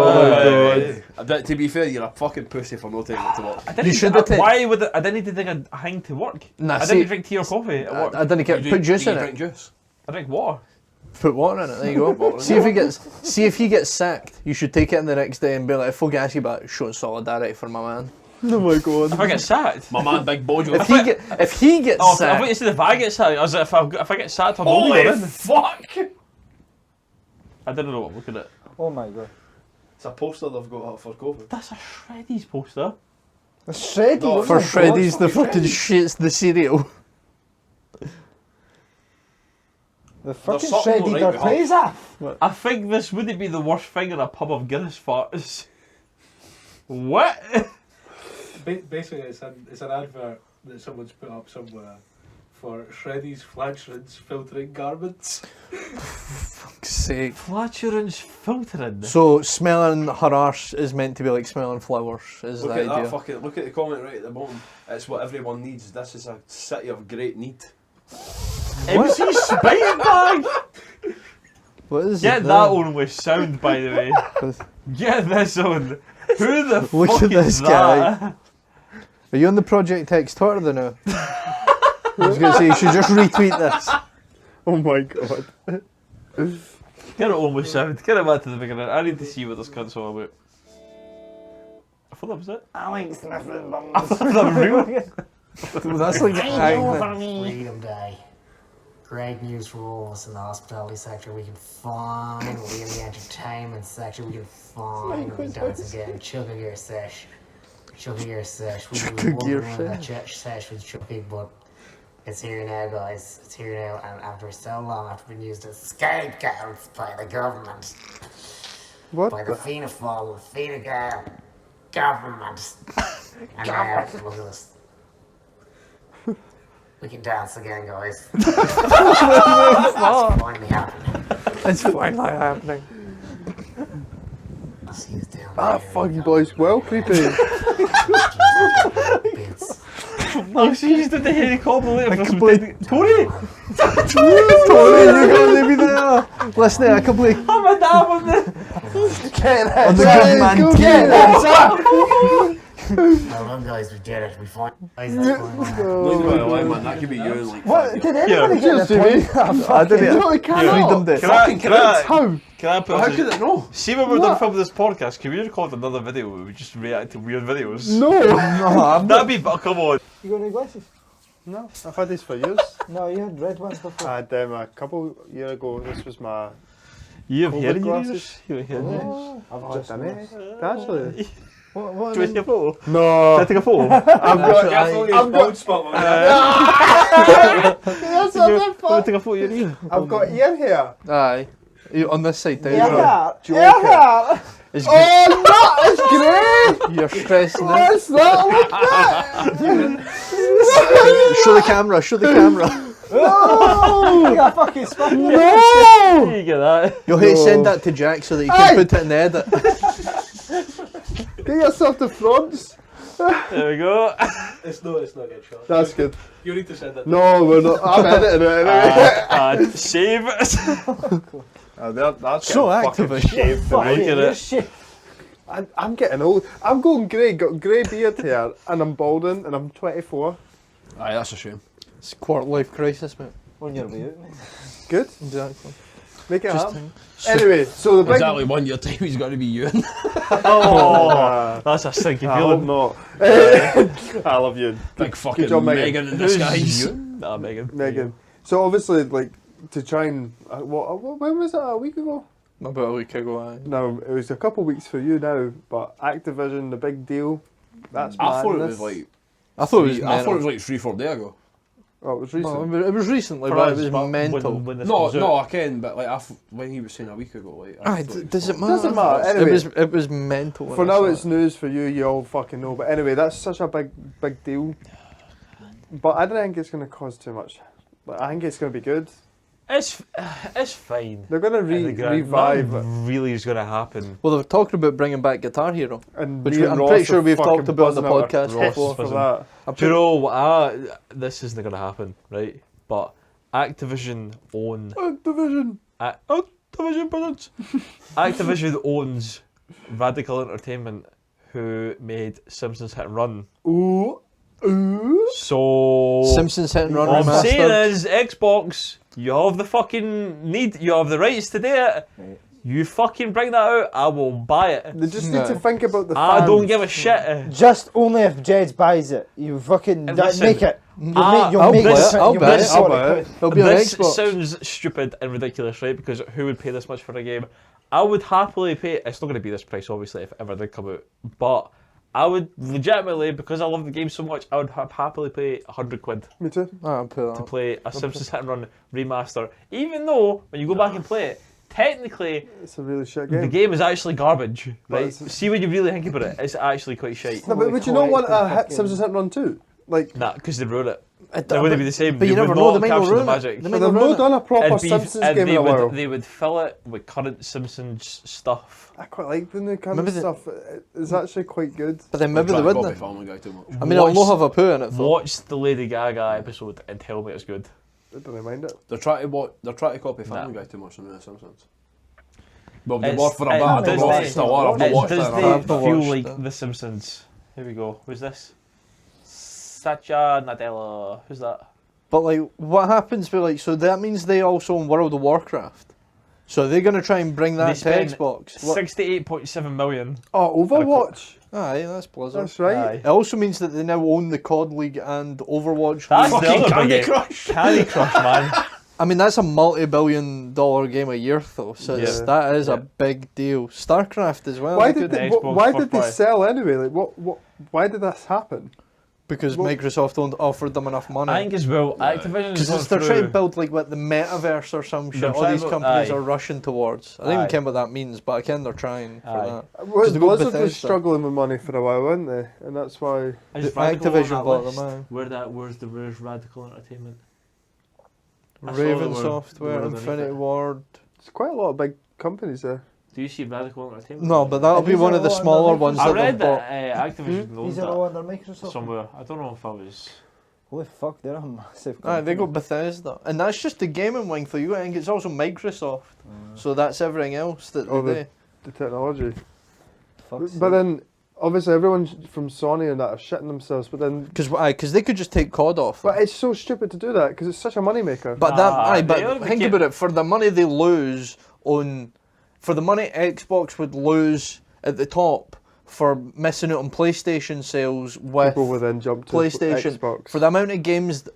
S3: the day.
S2: To be fair, you're a fucking pussy for not taking it to work.
S3: I didn't
S5: You
S3: need
S5: should
S3: to-
S5: have taken-
S3: Why would I didn't need to take a hang to work?
S5: Nah,
S3: I
S5: see-
S3: didn't drink tea or coffee at work.
S5: I didn't get
S2: You
S5: put juice
S2: do
S5: in
S2: you
S5: it.
S2: drink juice?
S3: I drink water.
S5: Put water in it. There you go.
S2: Water in
S5: See if he gets sacked. You should take it in the next day and be like, "Fuck ask you about showing solidarity for my man."
S1: Oh my god.
S3: If I get sacked.
S2: My man, Big Bojo.
S5: If he gets
S3: Oh, I thought
S5: sacked,
S3: you said if I get sacked. I was like, if I get sacked, I'm
S2: Holy
S3: only going in.
S2: fuck!
S3: I didn't know what I'm looking at.
S4: Oh my god.
S2: It's a poster they've got up for COVID.
S3: That's a Shreddies poster.
S4: The shreddy.
S2: No,
S4: oh
S5: for
S4: my God.
S5: Freddy's the fucking shits the cereal.
S4: The fucking
S2: something
S4: shreddy
S2: right
S4: their
S2: behind.
S4: plays off.
S3: I think this wouldn't be the worst thing in a pub of Guinness farts. What?
S6: Basically, it's an advert that someone's put up somewhere for Shreddy's flatulence filtering garments.
S5: Fuck's sake.
S3: Flatulence filtering.
S5: So smelling her arse is meant to be like smelling flowers. Is
S2: Look
S5: the
S2: at
S5: idea?
S2: that fucking. Look at the comment right at the bottom. It's what everyone needs. This is a city of great need.
S3: MC Spice Bag!
S4: What is
S3: Get that on with sound, by the way. Get this on. Who the
S4: Look
S3: fuck
S4: at
S3: is
S4: this
S3: that?
S4: guy. Are you on the Project X Twitter then now? I was going to say, you should just retweet this.
S1: Oh my god.
S3: Get it on with sound. Get it back to the beginning. I need to see what this cunt's all about. I thought that was it.
S4: I like sniffing bums.
S3: I thought that was real.
S4: That's like
S7: Freedom Day. Great news for all of us in the hospitality sector. We can finally, in the entertainment sector, we can finally dance again. Chuck a gear sesh. Chuck a gear sesh. We were that sesh with Chucky, but it's here now, guys. It's here now, and after so long, after being used as scapegoats by the government,
S1: What?
S7: by the Fianna Fáil, the Fine Gael government, and now look at us. We can dance again, guys. It's finally happening.
S5: It's finally happening.
S7: I'll see you down
S1: That fucking boy's well creepy.
S7: Bits.
S3: Oh, she just did the hairy compliment for some dead... Tony!
S4: Tony, you gotta leave me there. Listen, a couple of...
S3: I'm a dab on the...
S4: On the good man team.
S7: Well done, guys. We did it. We finally.
S2: Man, that could be you in like
S4: What?
S2: 5
S4: Did
S2: years.
S4: anybody get the point? I didn't.
S1: No, it cannot.
S4: Freedom Day.
S3: Can I
S1: How?
S3: put
S2: How
S3: this-
S2: could it know?
S3: See when we're done filming this podcast, can we record another video where we just react to weird videos?
S1: No.
S3: That'd be... Come on.
S4: You got any glasses?
S1: No, I've had these for years.
S4: No, you had red ones before.
S1: I had them a couple years ago. This was my.
S3: You have
S1: COVID
S3: hearing
S1: glasses?
S3: ears? You have hearing ears?
S1: I've just done it. Actually.
S4: What?
S3: Do you want to take a photo?
S1: No.
S3: Can I take a photo?
S1: I've got.
S6: I've got spot on that.
S1: Yes,
S3: You want to take a photo of your ear?
S1: I've got ear hair.
S5: Aye. You on this side, down
S4: Earhart!
S1: Joker.
S4: Earhart!
S5: It's
S1: Oh, that is great!
S5: You're stressing it.
S1: What's that? Look at
S5: Show the camera, show the camera.
S1: No!
S4: You fucking spot.
S1: No!
S3: You get that?
S5: You'll have to send that to Jack so that he
S1: Aye.
S5: can put it in the edit.
S1: Get yourself the fronts.
S3: There we go.
S6: It's not good shot.
S1: That's good.
S6: You need to send that.
S1: No, we're not. I'm editing it anyway.
S3: Save it.
S1: That's
S5: So
S1: getting fucking
S5: activist.
S1: shaved for
S3: Look
S1: me.
S3: at it.
S1: I'm getting old. I'm going grey. Got grey beard here, and I'm balding, and I'm 24.
S2: Aye, that's a shame.
S5: It's quarter life crisis, mate.
S4: On your way out, mate.
S1: Good.
S5: Exactly.
S1: Make it
S5: Just
S1: happen. Anyway, so the big.
S2: Exactly 1 year time he's got to be you in.
S3: Oh, that's a stinky
S1: I hope
S3: feeling.
S1: not. I love you.
S2: Big fucking
S1: job, Megan.
S2: Megan in disguise.
S3: Nah, Megan.
S1: Megan. So obviously, like, to try and when was that? A week ago?
S5: About a week ago, aye.
S1: No, it was a couple of weeks for you now. But Activision, the big deal. That's
S2: I thought it
S1: madness.
S2: was like.
S5: I thought it was
S2: I thought it
S5: mental.
S2: was like 3-4 days ago.
S1: Oh, it was recent.
S5: No, it was recently,
S3: For
S5: but
S3: us,
S5: it was
S3: but
S5: mental.
S3: When this
S2: No,
S3: comes out-
S2: no, I can, but like when he was saying a week ago, like. I
S5: Aye,
S2: thought it was
S5: does it
S2: like-
S5: matter?
S1: Doesn't matter. Anyway,
S5: It was mental. when
S1: for
S5: I
S1: now
S5: saw
S1: it's
S5: it.
S1: news for you. You all fucking know. But anyway, that's such a big deal. But I don't think it's going to cause too much. Like, I think it's going to be good.
S3: It's fine.
S1: They're going to
S3: In the grand-
S1: revive it.
S3: Nothing really is going to happen.
S5: Well, they've talked about bringing back Guitar Hero,
S1: And
S5: which
S1: me and
S5: I'm
S1: Ross
S5: pretty sure
S1: are
S5: we've
S1: fucking
S5: talked about on the
S1: buzzing our
S5: podcast
S1: tits
S5: before.
S1: for that.
S5: I'm
S3: Do you
S5: pretty-
S3: know what? This isn't going to happen, right? But Activision own...
S1: Activision.
S3: Activision Products. Activision owns Radical Entertainment, who made Simpsons Hit and Run.
S1: Ooh. Ooh.
S3: So
S5: Simpsons Hit and Run
S3: all I'm
S5: remastered.
S3: saying is, Xbox, you have the fucking you have the rights to do it. You fucking bring that out, I will buy it.
S1: They just
S5: No.
S1: need to think about the
S3: I
S1: fans.
S3: don't give a shit.
S4: Just only if Jeds buys it. You fucking
S3: Listen,
S4: make it. You'll
S3: I'll
S4: make
S3: buy
S4: this.
S3: it,
S5: I'll
S4: you'll
S5: buy
S4: make
S5: it,
S4: this
S1: I'll
S4: sort
S1: buy
S4: of-
S1: it.
S5: It'll be on
S3: This
S5: Xbox.
S3: sounds stupid and ridiculous, right? Because who would pay this much for a game? I would happily pay. It's not going to be this price, obviously, if it ever did come out. But I would legitimately, because I love the game so much, I would happily pay £100
S1: Me too.
S5: I'll put that
S3: to
S5: up.
S3: play a Simpsons Hit and Run remaster. Even though when you go back and play it, technically
S1: It's a really shit
S3: the
S1: game.
S3: game is actually garbage. Right?
S1: it's-
S3: See when you really think about it, it's actually quite shite.
S1: No, but would you not want a
S4: Fucking-
S1: Simpsons Hit and Run 2? Like,
S3: Nah, because they wrote it.
S5: It-
S3: It wouldn't be the same.
S5: But you
S3: They
S5: never
S3: would
S5: know,
S3: not
S5: they might not
S3: capture the
S5: ruin it.
S3: magic.
S5: They
S1: but
S5: might
S1: they've
S5: not ruin
S1: not
S5: it.
S1: done a proper
S3: It'd be-
S1: Simpsons
S3: and
S1: game in a while.
S3: they would fill it with current Simpsons stuff.
S1: I quite like the new kind
S5: Maybe
S1: of
S5: the-
S1: stuff. It's actually quite good.
S5: But then maybe they
S2: Bobby
S5: wouldn't.
S2: Family Guy too much.
S5: I mean, I'll not have a poo in it though.
S3: Watch the Lady Gaga episode and tell me it's good.
S1: I don't mind it.
S2: They're trying to copy Family Guy too much from The Simpsons. Well, they
S3: It's-
S2: were for a
S3: it
S2: bit. I've
S3: does
S2: not watched
S3: they-
S2: it. I've not watched
S3: Does
S2: it.
S3: they
S2: I've
S3: feel
S4: watched
S3: like
S4: it.
S3: The Simpsons? Here we go. Who's this? Satya Nadella. Who's that?
S5: But like, what happens with like? So that means they also own World of Warcraft. So are they going to try and bring
S3: They
S5: that to
S3: spent
S5: Xbox? What?
S3: 68.7 million.
S1: Oh, Overwatch.
S5: Aye, that's Blizzard.
S1: That's right.
S3: Aye.
S5: It also means that they now own the COD League and Overwatch
S3: That's
S5: League.
S3: the
S2: Fucking
S3: other
S2: Candy
S3: big
S2: Crush.
S3: Candy Crush, man.
S5: I mean, that's a multi-billion-dollar game a year, though. So
S3: Yeah.
S5: that is
S3: Yeah.
S5: a big deal. StarCraft as well.
S1: Why
S5: they
S1: did
S5: could-
S1: they?
S3: Xbox
S1: Why
S3: for
S1: did they
S3: free.
S1: sell anyway? Like what? Why did this happen?
S5: because
S1: well-
S5: Microsoft offered them enough money.
S3: I think as well, Activision is
S5: Because they're trying to build like what the metaverse or some shit.
S3: They're
S5: All
S3: trying
S5: these
S3: to-
S5: companies
S3: aye.
S5: are rushing towards. I don't even
S3: Aye.
S5: care what that means, but I can they're trying for
S3: Aye.
S5: that.
S1: Well,
S5: they got
S1: Blizzard was
S5: Bethesda.
S1: struggling with money for a while, weren't they? And that's why.
S5: Activision bought them out.
S3: Where's Radical Entertainment? I saw
S5: Raven
S3: there were-
S5: Software,
S3: there were underneath
S5: Infinity
S3: it.
S5: Ward.
S1: There's quite a lot of big companies there.
S3: Do you see Radical Entertainment?
S5: No, but that'll be
S4: These
S5: one
S4: are
S5: of the
S4: all
S5: smaller
S4: under
S5: ones
S3: I
S5: that
S3: read
S5: they've bought.
S3: that Activision owns
S4: These are all
S3: that
S4: under Microsoft.
S3: somewhere. I don't know if I was.
S4: Holy fuck, they're a massive
S5: Aye, they
S4: company.
S5: got Bethesda, and that's just the gaming wing for you. I think it's also Microsoft, so that's everything else that
S1: Oh,
S5: they do.
S1: The technology.
S4: Fuck's
S1: But
S4: sake.
S1: then, obviously, everyone from Sony and that are shitting themselves. But then,
S5: Because they could just take COD off.
S1: but it's so stupid to do that because it's such a moneymaker.
S5: But that,
S3: Nah,
S5: aye,
S3: they
S5: but
S3: only
S5: think
S3: became-
S5: about it. For the money they lose on, for the money Xbox would lose at the top for missing out on PlayStation sales with
S1: People will then jump to
S5: PlayStation,
S1: Xbox.
S5: for the amount of games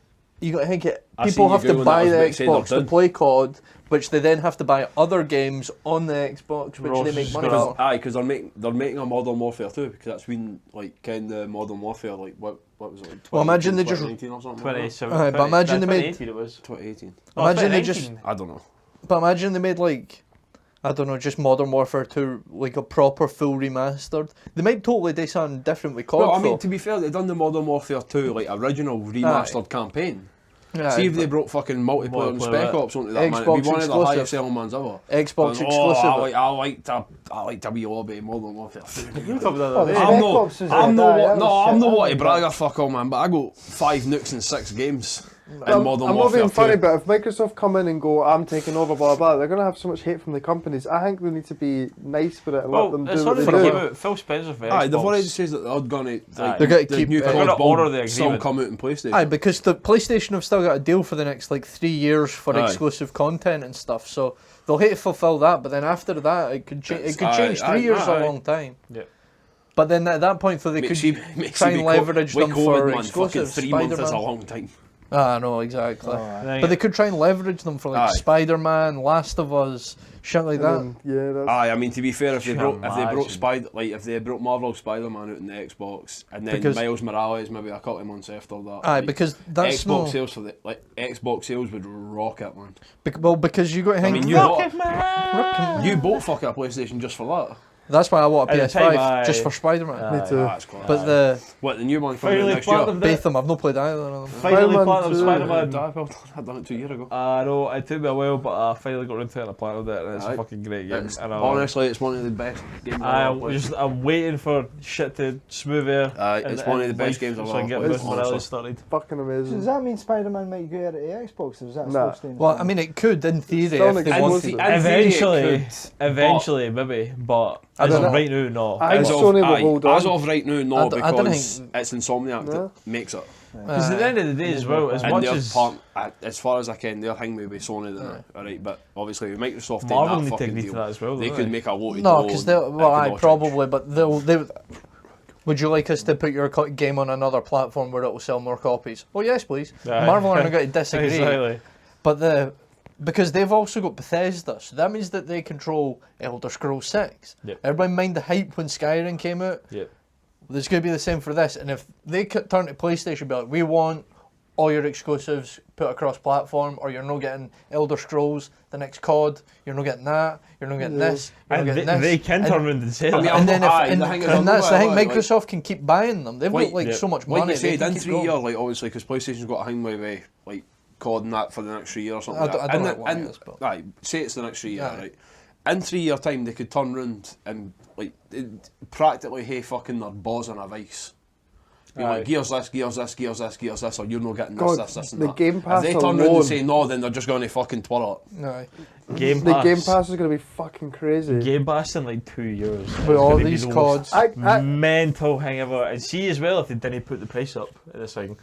S5: you got to think it.
S2: I
S5: People
S2: seen
S5: have
S2: you
S5: to
S2: Googling
S5: buy
S2: that,
S5: the
S2: I was about to say
S5: Xbox
S2: they're
S5: to
S2: done.
S5: play COD, which they then have to buy other games on the Xbox, which
S3: Ross
S5: they make
S3: is
S5: money
S3: gonna-
S5: on.
S2: Aye, because they're making a Modern Warfare too, because that's been like kind of Modern Warfare, like what was it, like
S5: Well, imagine they just-
S2: 2019 or something. like that?
S3: 27.
S5: Aye, but imagine they made-
S3: 2018 it was.
S2: 2018.
S3: Oh,
S5: Imagine they just,
S3: 2019.
S2: I don't know.
S5: but imagine they made like, I don't know, just Modern Warfare 2, like a proper full remastered. They might totally do something different with COD.
S2: Well, I mean,
S5: though.
S2: to be fair, they've done the Modern Warfare 2, like original remastered campaign.
S5: Aye,
S2: See if they
S5: but
S2: brought fucking multiplayer and
S3: Multiplayer,
S2: Spec Ops onto that, man. It'd
S5: Xbox
S2: be one of the
S5: exclusive.
S2: highest selling ones ever.
S5: Xbox
S2: And,
S5: exclusive.
S2: I like to be lobby Modern Warfare 2.
S3: You talked about
S4: Oh,
S3: that.
S4: the
S3: eh?
S4: Spec
S2: I'm
S4: Ops
S2: no,
S4: was
S2: I'm
S4: like
S2: no,
S4: that,
S2: what,
S4: that
S2: no,
S4: was
S2: I'm
S4: shit,
S2: no
S4: that
S2: what to
S4: was
S2: brag
S4: bad.
S2: or fuck all, man. But I got 5 nukes and 6 games in
S1: I'm
S2: Modern
S1: not
S2: Warfare
S1: being
S2: 2.
S1: funny, but if Microsoft come in and go, I'm taking over, blah, blah, they're going to have so much hate from the companies. I think they need to be nice with it and let them
S3: Well, it's
S1: do what
S3: already
S1: they
S3: came
S1: do.
S3: out. Phil Spencer for
S2: Aye, they've
S3: Xbox.
S2: already said that they're going to,
S3: Aye.
S2: like,
S5: They're gonna
S2: the
S5: keep-
S2: new
S5: they're
S2: COD
S3: gonna
S2: build
S3: honour the
S2: still
S3: agreement.
S2: come out in PlayStation.
S5: Aye, because the PlayStation have still got a deal for the next like 3 years for
S2: Aye.
S5: exclusive content and stuff. So they'll hate to fulfil that, but then after that, it could change. It could
S2: Aye,
S5: change.
S2: aye,
S5: 3 years is
S2: aye.
S5: a long time.
S3: Yeah.
S5: But then at that point, though, they
S2: Makes
S5: could
S2: you- makes
S5: try
S2: you
S5: and
S2: be co-
S5: leverage
S2: with
S5: them
S2: COVID,
S5: for
S2: man, fucking
S5: exclusives.
S2: 3 months is a
S5: Spider-Man.
S2: long time.
S5: Ah, no, exactly.
S4: Oh,
S5: But they could try and leverage them for like
S2: Aye.
S5: Spider-Man, Last of Us, shit like
S1: And
S5: that.
S1: then, yeah, that's,
S2: Aye, I mean, to be fair, if they
S3: Can't
S2: brought
S3: imagine.
S2: if they brought Marvel Spider-Man out in the Xbox, and then
S5: Because-
S2: Miles Morales maybe a couple of months after that.
S5: Aye,
S2: like,
S5: because that's
S2: Xbox
S5: no.
S2: sales for the Xbox sales would rocket, man.
S5: Well, because you got to
S2: I
S5: think.
S2: mean, you bought fucking a PlayStation just for that.
S5: That's why I want a
S3: At the
S5: PS5
S3: time,
S5: just
S3: aye.
S5: for Spider-Man.
S1: me too.
S2: That's class.
S5: But the
S2: What, the new one coming out
S3: Finally
S2: next year?
S3: platinum
S5: both
S3: it.
S5: of them, I've not played either of them.
S3: Finally
S1: Spider-Man
S3: platinum
S1: 2.
S3: Spider-Man.
S2: I've done it 2 years ago.
S3: I know, it took me a while, but I finally got around to it and I planned it, and it's
S2: Aye.
S3: a fucking great game.
S2: It's-
S3: And
S2: honestly, it's one of the best games I've ever played.
S3: I'm waiting for shit to smooth here.
S2: Aye, it's one of the best games I've
S3: so I
S2: ever
S3: can get
S2: played,
S3: Miles Morales
S2: honestly.
S3: started.
S1: fucking
S4: So
S1: amazing.
S4: does that mean Spider-Man might go out at Xbox, or is that
S1: Nah.
S4: still staying?
S5: Well, I mean, it could in theory
S1: Still
S5: if
S1: an
S5: they
S1: exclusive.
S5: wanted.
S2: In theory, it
S3: Eventually, maybe, but
S1: I
S3: as
S1: don't
S3: of
S1: know.
S3: right now, no.
S1: I think
S2: As of,
S1: Sony will
S2: aye,
S1: hold
S2: as
S1: on.
S2: of right now,
S5: I
S2: no,
S5: don't- I don't
S2: because
S5: think-
S2: it's Insomniac
S1: No.
S2: that makes it.
S3: Because at the end of the day, as well, as
S2: And
S3: much
S2: their
S3: as
S2: part, as far as I can, their thing may be Sony, then, alright, but obviously with Microsoft taking
S3: Marvel
S2: that
S3: need to
S2: fucking
S3: agree to
S2: deal,
S3: that as well,
S2: they
S3: don't
S2: could
S3: they?
S2: make a load of
S5: No,
S2: dough
S5: because
S2: and
S5: they'll.
S2: it
S5: Well,
S2: could
S5: I
S2: all
S5: probably, but they. Would you like us to put your game on another platform where it will sell more copies? Oh yes, please.
S3: Aye.
S5: Marvel aren't going to disagree.
S3: Exactly.
S5: But because they've also got Bethesda, so that means that they control Elder Scrolls 6.
S3: Yep.
S5: Everybody mind the hype when Skyrim came out.
S3: Yep.
S5: There's going to be the same for this, and if they turn to PlayStation, and be like, we want all your exclusives put across platform, or you're not getting Elder Scrolls, the next COD, you're not getting that, you're not getting this, you're not
S3: And
S5: getting
S3: they,
S5: this.
S3: they can
S5: And-
S3: turn around and say
S2: I mean,
S3: that.
S2: I'm
S5: and then
S2: not-
S5: if,
S2: aye,
S5: and,
S2: the thing is,
S5: and
S2: I'm
S5: that's the
S2: not
S5: thing,
S2: like-
S5: Microsoft can keep buying them. They've
S2: Like-
S5: got like
S3: yeah.
S5: so much
S2: Like
S5: money.
S2: you
S5: they
S2: said,
S5: can
S2: in
S5: keep
S2: 3
S5: going.
S2: years, like obviously, because PlayStation's got a hang with like COD and that for the next 3 years or something.
S5: I
S2: like
S5: don't-
S2: that.
S5: I don't
S2: And
S5: know what
S2: then-
S5: it is, but-
S2: Aye, say it's the next 3 years,
S5: Aye.
S2: right? In 3 year time, they could turn round and like practically hay fucking their balls on a vice. Be like, gears this, or you're not getting
S1: God,
S2: this, and
S1: the
S2: that.
S1: Game Pass
S2: If they turn around
S1: alone,
S2: and say no, then they're just going to fucking twirl it.
S5: Aye.
S3: Game
S1: the
S3: Pass.
S1: Game Pass is going to be fucking crazy.
S3: Game Pass in like 2 years.
S5: With
S3: It's
S5: all
S3: gonna be
S5: these
S3: the most
S5: CODs.
S3: mental thing ever. And see as well if they didn't put the price up at this thing.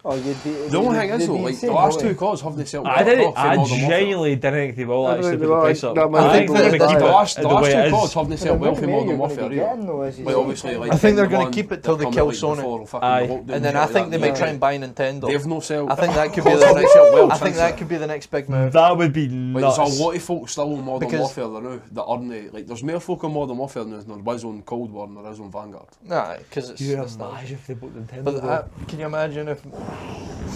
S4: Oh,
S2: The only thing is though, like the last two CODs haven't they sold well
S3: I
S2: enough for Modern Warfare?
S3: genuinely didn't think they will
S1: I
S3: actually
S1: think
S3: put
S1: they
S3: the
S1: will,
S3: price up.
S1: that might
S3: I think
S5: be
S3: they're
S5: the
S3: going to keep
S2: The
S3: it
S2: last
S3: the
S2: two
S3: way it
S2: CODs
S3: is.
S2: haven't they sold well for Modern Warfare either. Like obviously, like
S5: I think they're
S2: the
S5: gonna
S2: one
S5: keep it
S2: that
S5: till they
S2: come
S5: kill
S2: out, like,
S5: Sony.
S2: before fucking
S3: Aye.
S2: the lockdown
S5: And then
S2: shit
S5: I
S2: like
S5: think
S2: that,
S5: they may
S2: like,
S5: try and buy Nintendo.
S2: They've no sell.
S5: I think that could be
S2: CODs
S5: the
S2: haven't
S5: next.
S2: sold well
S5: I think
S2: since
S5: that
S2: then.
S5: could be the next big move.
S3: That would be
S2: Like,
S3: nuts.
S2: there's a lot of folk still on Modern
S5: Because-
S2: Warfare there now that aren't like. There's more folk on Modern Warfare now than there was on Cold War and there is on Vanguard.
S5: Nah, because it's.
S3: Can you
S5: it's not-
S3: imagine if they bought Nintendo?
S5: But
S3: though?
S5: can you imagine if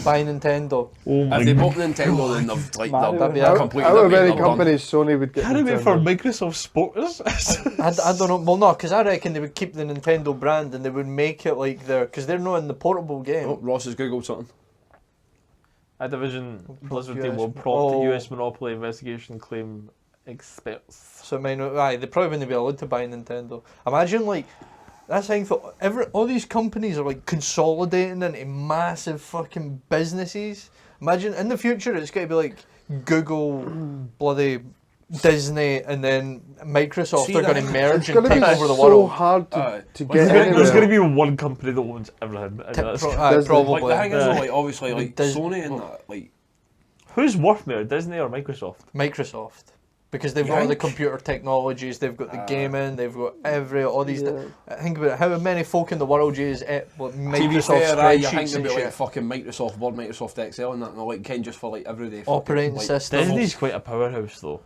S5: buying Nintendo?
S3: Oh my
S2: If they
S3: god.
S2: bought Nintendo, then they've like
S4: Mario.
S5: That'd be
S2: they're
S5: a-
S2: completely
S1: Out of
S2: they're
S1: any
S2: done.
S1: companies, Sony would get.
S3: Can't it wait for
S1: Nintendo.
S3: Microsoft Sporters?
S5: I don't know. Well, no, because I reckon they would keep the Nintendo brand and they would make it like their. Because they're not in the portable game.
S2: Oh, Ross has googled something.
S3: Activision Blizzard
S5: US
S3: team will prompt
S5: oh.
S3: US monopoly investigation claim experts.
S5: So I mean, aye, they probably wouldn't be allowed to buy Nintendo. Imagine like. That's the thing for all these companies are like consolidating into massive fucking businesses. Imagine in the future it's going to be like Google, bloody Disney, and then Microsoft
S2: See,
S5: are going to
S2: that-
S5: merge
S1: It's
S5: and
S1: going to
S5: take
S1: be
S5: over the
S1: so
S5: world.
S1: hard
S2: Aye.
S1: to
S2: There's
S1: get
S2: gonna-
S1: anywhere.
S3: There's going to be one company that owns everything. And that's-
S1: Disney.
S5: Probably.
S2: Like the thing is, though,
S3: Yeah.
S2: like obviously, like
S5: Dis-
S2: Sony and that, like
S3: Who's worth more, Disney or Microsoft?
S5: Microsoft. Because they've
S2: You
S5: got all the
S2: think?
S5: computer technologies, they've got the gaming, they've got all these.
S1: Yeah.
S5: Think about it, how many folk in the world use
S2: to be
S5: Microsoft
S2: fair, you think
S5: spreadsheets and
S2: about like
S5: shit.
S2: fucking Microsoft Word, Microsoft Excel, and that, and like kind just for like everyday fucking,
S5: Operating
S2: like,
S5: system.
S3: Disney's quite a powerhouse though.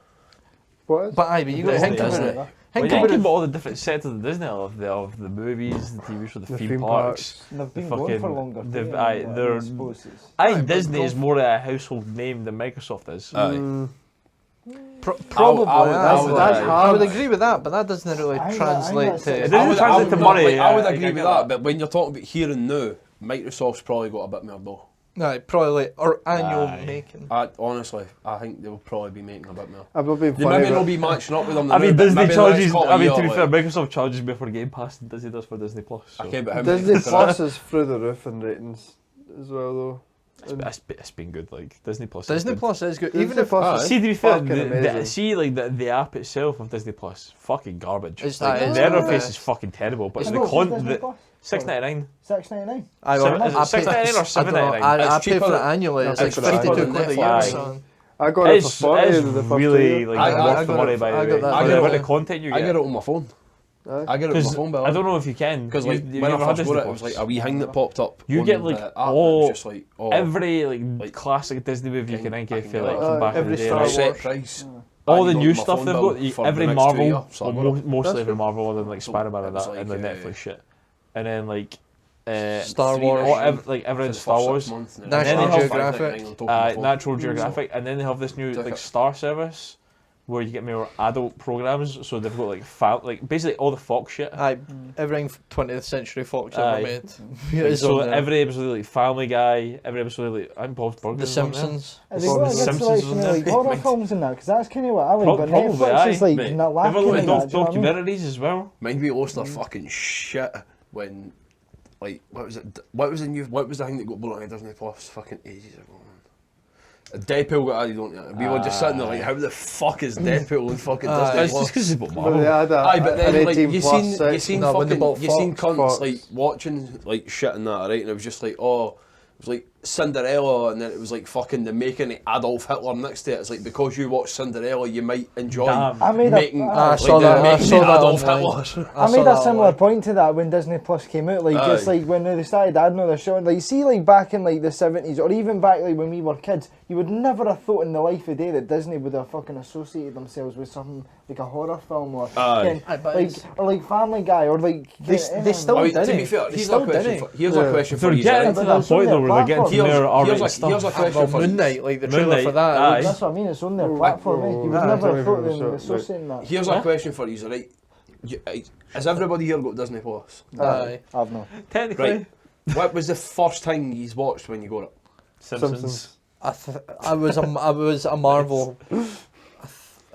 S1: What is?
S5: But aye, but you got to think about
S3: Disney.
S5: it.
S3: When
S5: Think
S3: you
S5: about
S3: think
S5: it.
S3: about all the different sectors of Disney, of the movies, the TV shows, the, theme parks.
S4: And they've been
S3: The
S4: going for
S3: fucking-
S4: longer.
S3: they've-
S4: too,
S3: aye,
S4: I
S3: they're-
S4: suppose it's-
S3: I
S5: Aye,
S3: think
S5: but
S3: Disney is
S5: go-
S3: more a household name than Microsoft is.
S2: Aye.
S5: Probably.
S1: that's
S5: I
S1: hard.
S5: would agree with that, but that doesn't really
S4: I think
S5: translate
S4: that's
S5: to.
S3: It
S2: I
S3: doesn't
S2: would,
S3: translate to
S2: not,
S3: money,
S2: like, I would
S3: yeah,
S2: agree
S3: I
S2: with
S3: get
S2: that,
S3: that.
S2: but when you're talking about here and now, Microsoft's probably got a bit more though.
S5: No, probably like, or annual
S3: Aye.
S5: making.
S2: Honestly, I think they will probably be making a bit more.
S1: I've not been
S2: They
S1: funny.
S2: maybe
S1: but
S2: not be matching up with them.
S3: I mean,
S2: now, but
S3: Disney
S2: maybe
S3: charges.
S2: let's call it
S3: I mean,
S2: a
S3: to be
S2: year,
S3: fair,
S2: like,
S3: Microsoft charges more for Game Pass than Disney does for Disney Plus. So.
S2: I can't, but how many
S1: Disney
S2: people
S1: Plus is through the roof in ratings as well, though.
S3: It's been good. Like Disney Plus.
S5: Disney
S3: is good.
S5: Plus is good,
S1: Disney
S5: even if
S1: Plus is
S3: See, to be fair,
S1: fucking amazing.
S3: see, like the app itself of Disney Plus, fucking garbage.
S5: It's
S3: Like,
S5: that,
S3: the
S5: it's
S3: interface
S5: that.
S3: is fucking terrible, but
S5: It's
S3: the
S5: not
S3: con,
S4: Disney
S3: the
S4: Plus?
S3: $6.99.
S4: $6.99.
S5: I,
S3: Seven- is it
S5: I
S3: $6.99 or
S5: I don't know,
S3: $7.99?
S5: I
S2: It's
S5: pay for
S2: cheaper
S5: it
S2: than-
S5: annually. It's like
S2: it's cheaper than
S5: 52 quid a year.
S3: Netflix.
S5: Son.
S1: I got it for
S3: It's
S1: 40 the first
S3: really
S1: year.
S3: like
S2: I
S3: worth the
S5: got
S3: money
S5: it-
S3: by
S5: I
S3: the
S5: got
S3: way.
S5: that
S2: I
S3: For
S2: get
S3: the
S2: it
S3: amount
S2: on-
S3: of content you
S2: I
S3: get.
S2: get it on my phone.
S1: Aye.
S2: I get it on my
S3: 'Cause
S2: phone, Bill.
S3: I don't know if you can
S2: Because like
S3: you
S2: when I
S3: never had
S2: first
S3: Disney
S2: got it, it
S3: Plus.
S2: was like a wee thing that popped up.
S3: You
S2: on
S3: get, like,
S2: the app,
S3: all-
S2: and it was just like
S3: Every like
S2: like,
S3: classic Disney movie you can think
S2: I
S3: of,
S2: can
S3: feel
S2: get
S3: like
S2: it.
S3: from back in
S5: Every
S3: the day.
S5: Star
S3: Like,
S2: set
S5: Wars.
S2: price.
S3: all
S2: I
S3: the
S2: got
S3: new
S2: my
S3: stuff
S2: phone
S3: they've
S2: bill
S3: got,
S2: for
S3: every
S2: the next 2
S3: Marvel,
S2: years, so I
S3: well,
S2: got it.
S3: mostly
S1: That's
S3: every
S1: good.
S3: Marvel, other than like
S2: So
S3: Spider-Man
S2: it
S3: and
S2: was
S3: that, and
S2: like,
S3: the Netflix shit, and then like
S5: Star
S2: Three
S5: Wars.
S2: ninety-nine
S3: like
S2: for
S3: everything
S2: the
S3: Star
S2: first
S3: Wars,
S2: 6 months, and
S5: National
S2: then it's
S5: Geographic.
S2: $5.99 on top of my phone.
S3: Natural Geographic, and then they have this new
S2: Took
S3: like
S2: it.
S3: Star service where you get more adult programs. So they've got like basically all the Fox shit.
S5: Aye, everything 20th Century Fox
S3: Aye.
S5: ever made.
S3: Like,
S5: is
S3: so
S5: on there.
S3: every episode like Family Guy, every episode like I'm Bob's Burgers.
S5: The
S3: on there.
S5: Simpsons.
S4: And they
S3: The
S4: got a good
S3: Simpsons
S4: selection
S3: on
S4: of
S3: there,
S4: like horror
S3: mate.
S4: films and that, because that's kind of what I like. But
S3: Probably,
S4: Netflix is like
S3: mate.
S4: not
S3: They've
S4: lacking
S3: got
S4: in
S3: like
S4: that. Do you know what I mean?
S3: documentaries as well.
S2: Mind me, lost their fucking shit when, like, what was it? What was the thing that got blown on Disney Plus fucking ages ago? Man. Deadpool got added on it. We were just sitting there like, how the fuck is Deadpool in fucking Disney
S3: It's
S2: Plus?
S3: just because it's about
S1: But
S3: Marvel.
S1: they had a,
S2: Aye, but
S1: an
S2: then like
S1: 18
S2: you
S1: plus
S2: seen
S1: section.
S5: No, when they
S2: fucking
S5: bought
S2: you seen
S5: Fox.
S2: cunts like watching like shit and that, right? And it was just like, oh, it was like Cinderella, and then it was like fucking the making of Adolf Hitler next to it. It's like because you watch Cinderella, you might enjoy
S3: Damn.
S4: I made
S2: making
S4: a,
S5: I saw
S2: the
S5: that- I
S2: making
S5: saw
S2: of
S5: that
S2: Adolf
S5: online.
S2: Hitler.
S4: I made a similar point to that when Disney Plus came out. Like it's
S2: Aye.
S4: like when they started adding all the show. Like see, like back in like the 70s, or even back like when we were kids, you would never have thought in the life of day that Disney would have fucking associated themselves with something like a horror film or
S2: Aye.
S4: ken,
S5: Aye, but
S4: like
S5: it's-
S4: or like Family Guy or like
S5: They still
S2: I mean,
S5: did
S2: to
S5: it.
S2: be fair,
S5: They
S2: here's
S5: still
S2: a question.
S5: did it.
S2: Here's
S1: Yeah.
S2: a question
S3: They're
S2: for you.
S3: getting
S2: right?
S3: to
S4: But
S3: that
S4: it's on
S3: point
S4: their
S3: though where they're getting to
S4: platform.
S3: more
S2: Here's
S3: R-rated
S2: a
S3: stuff.
S2: here's a question
S5: Well,
S2: for
S5: Moon
S2: you.
S5: Knight, like the
S3: Moon
S5: trailer
S3: Knight,
S5: for that.
S3: aye.
S4: That's what I mean. It's on their
S1: Right.
S4: platform. Mate. You would
S1: Aye.
S4: never have thought
S1: Right.
S4: them associating that.
S2: Here's a question for you, right? Has everybody here got Disney Plus?
S5: Aye.
S4: I've not.
S3: Technically,
S2: Right. What was the first thing you watched when you got it?
S3: Simpsons.
S5: I was a Marvel.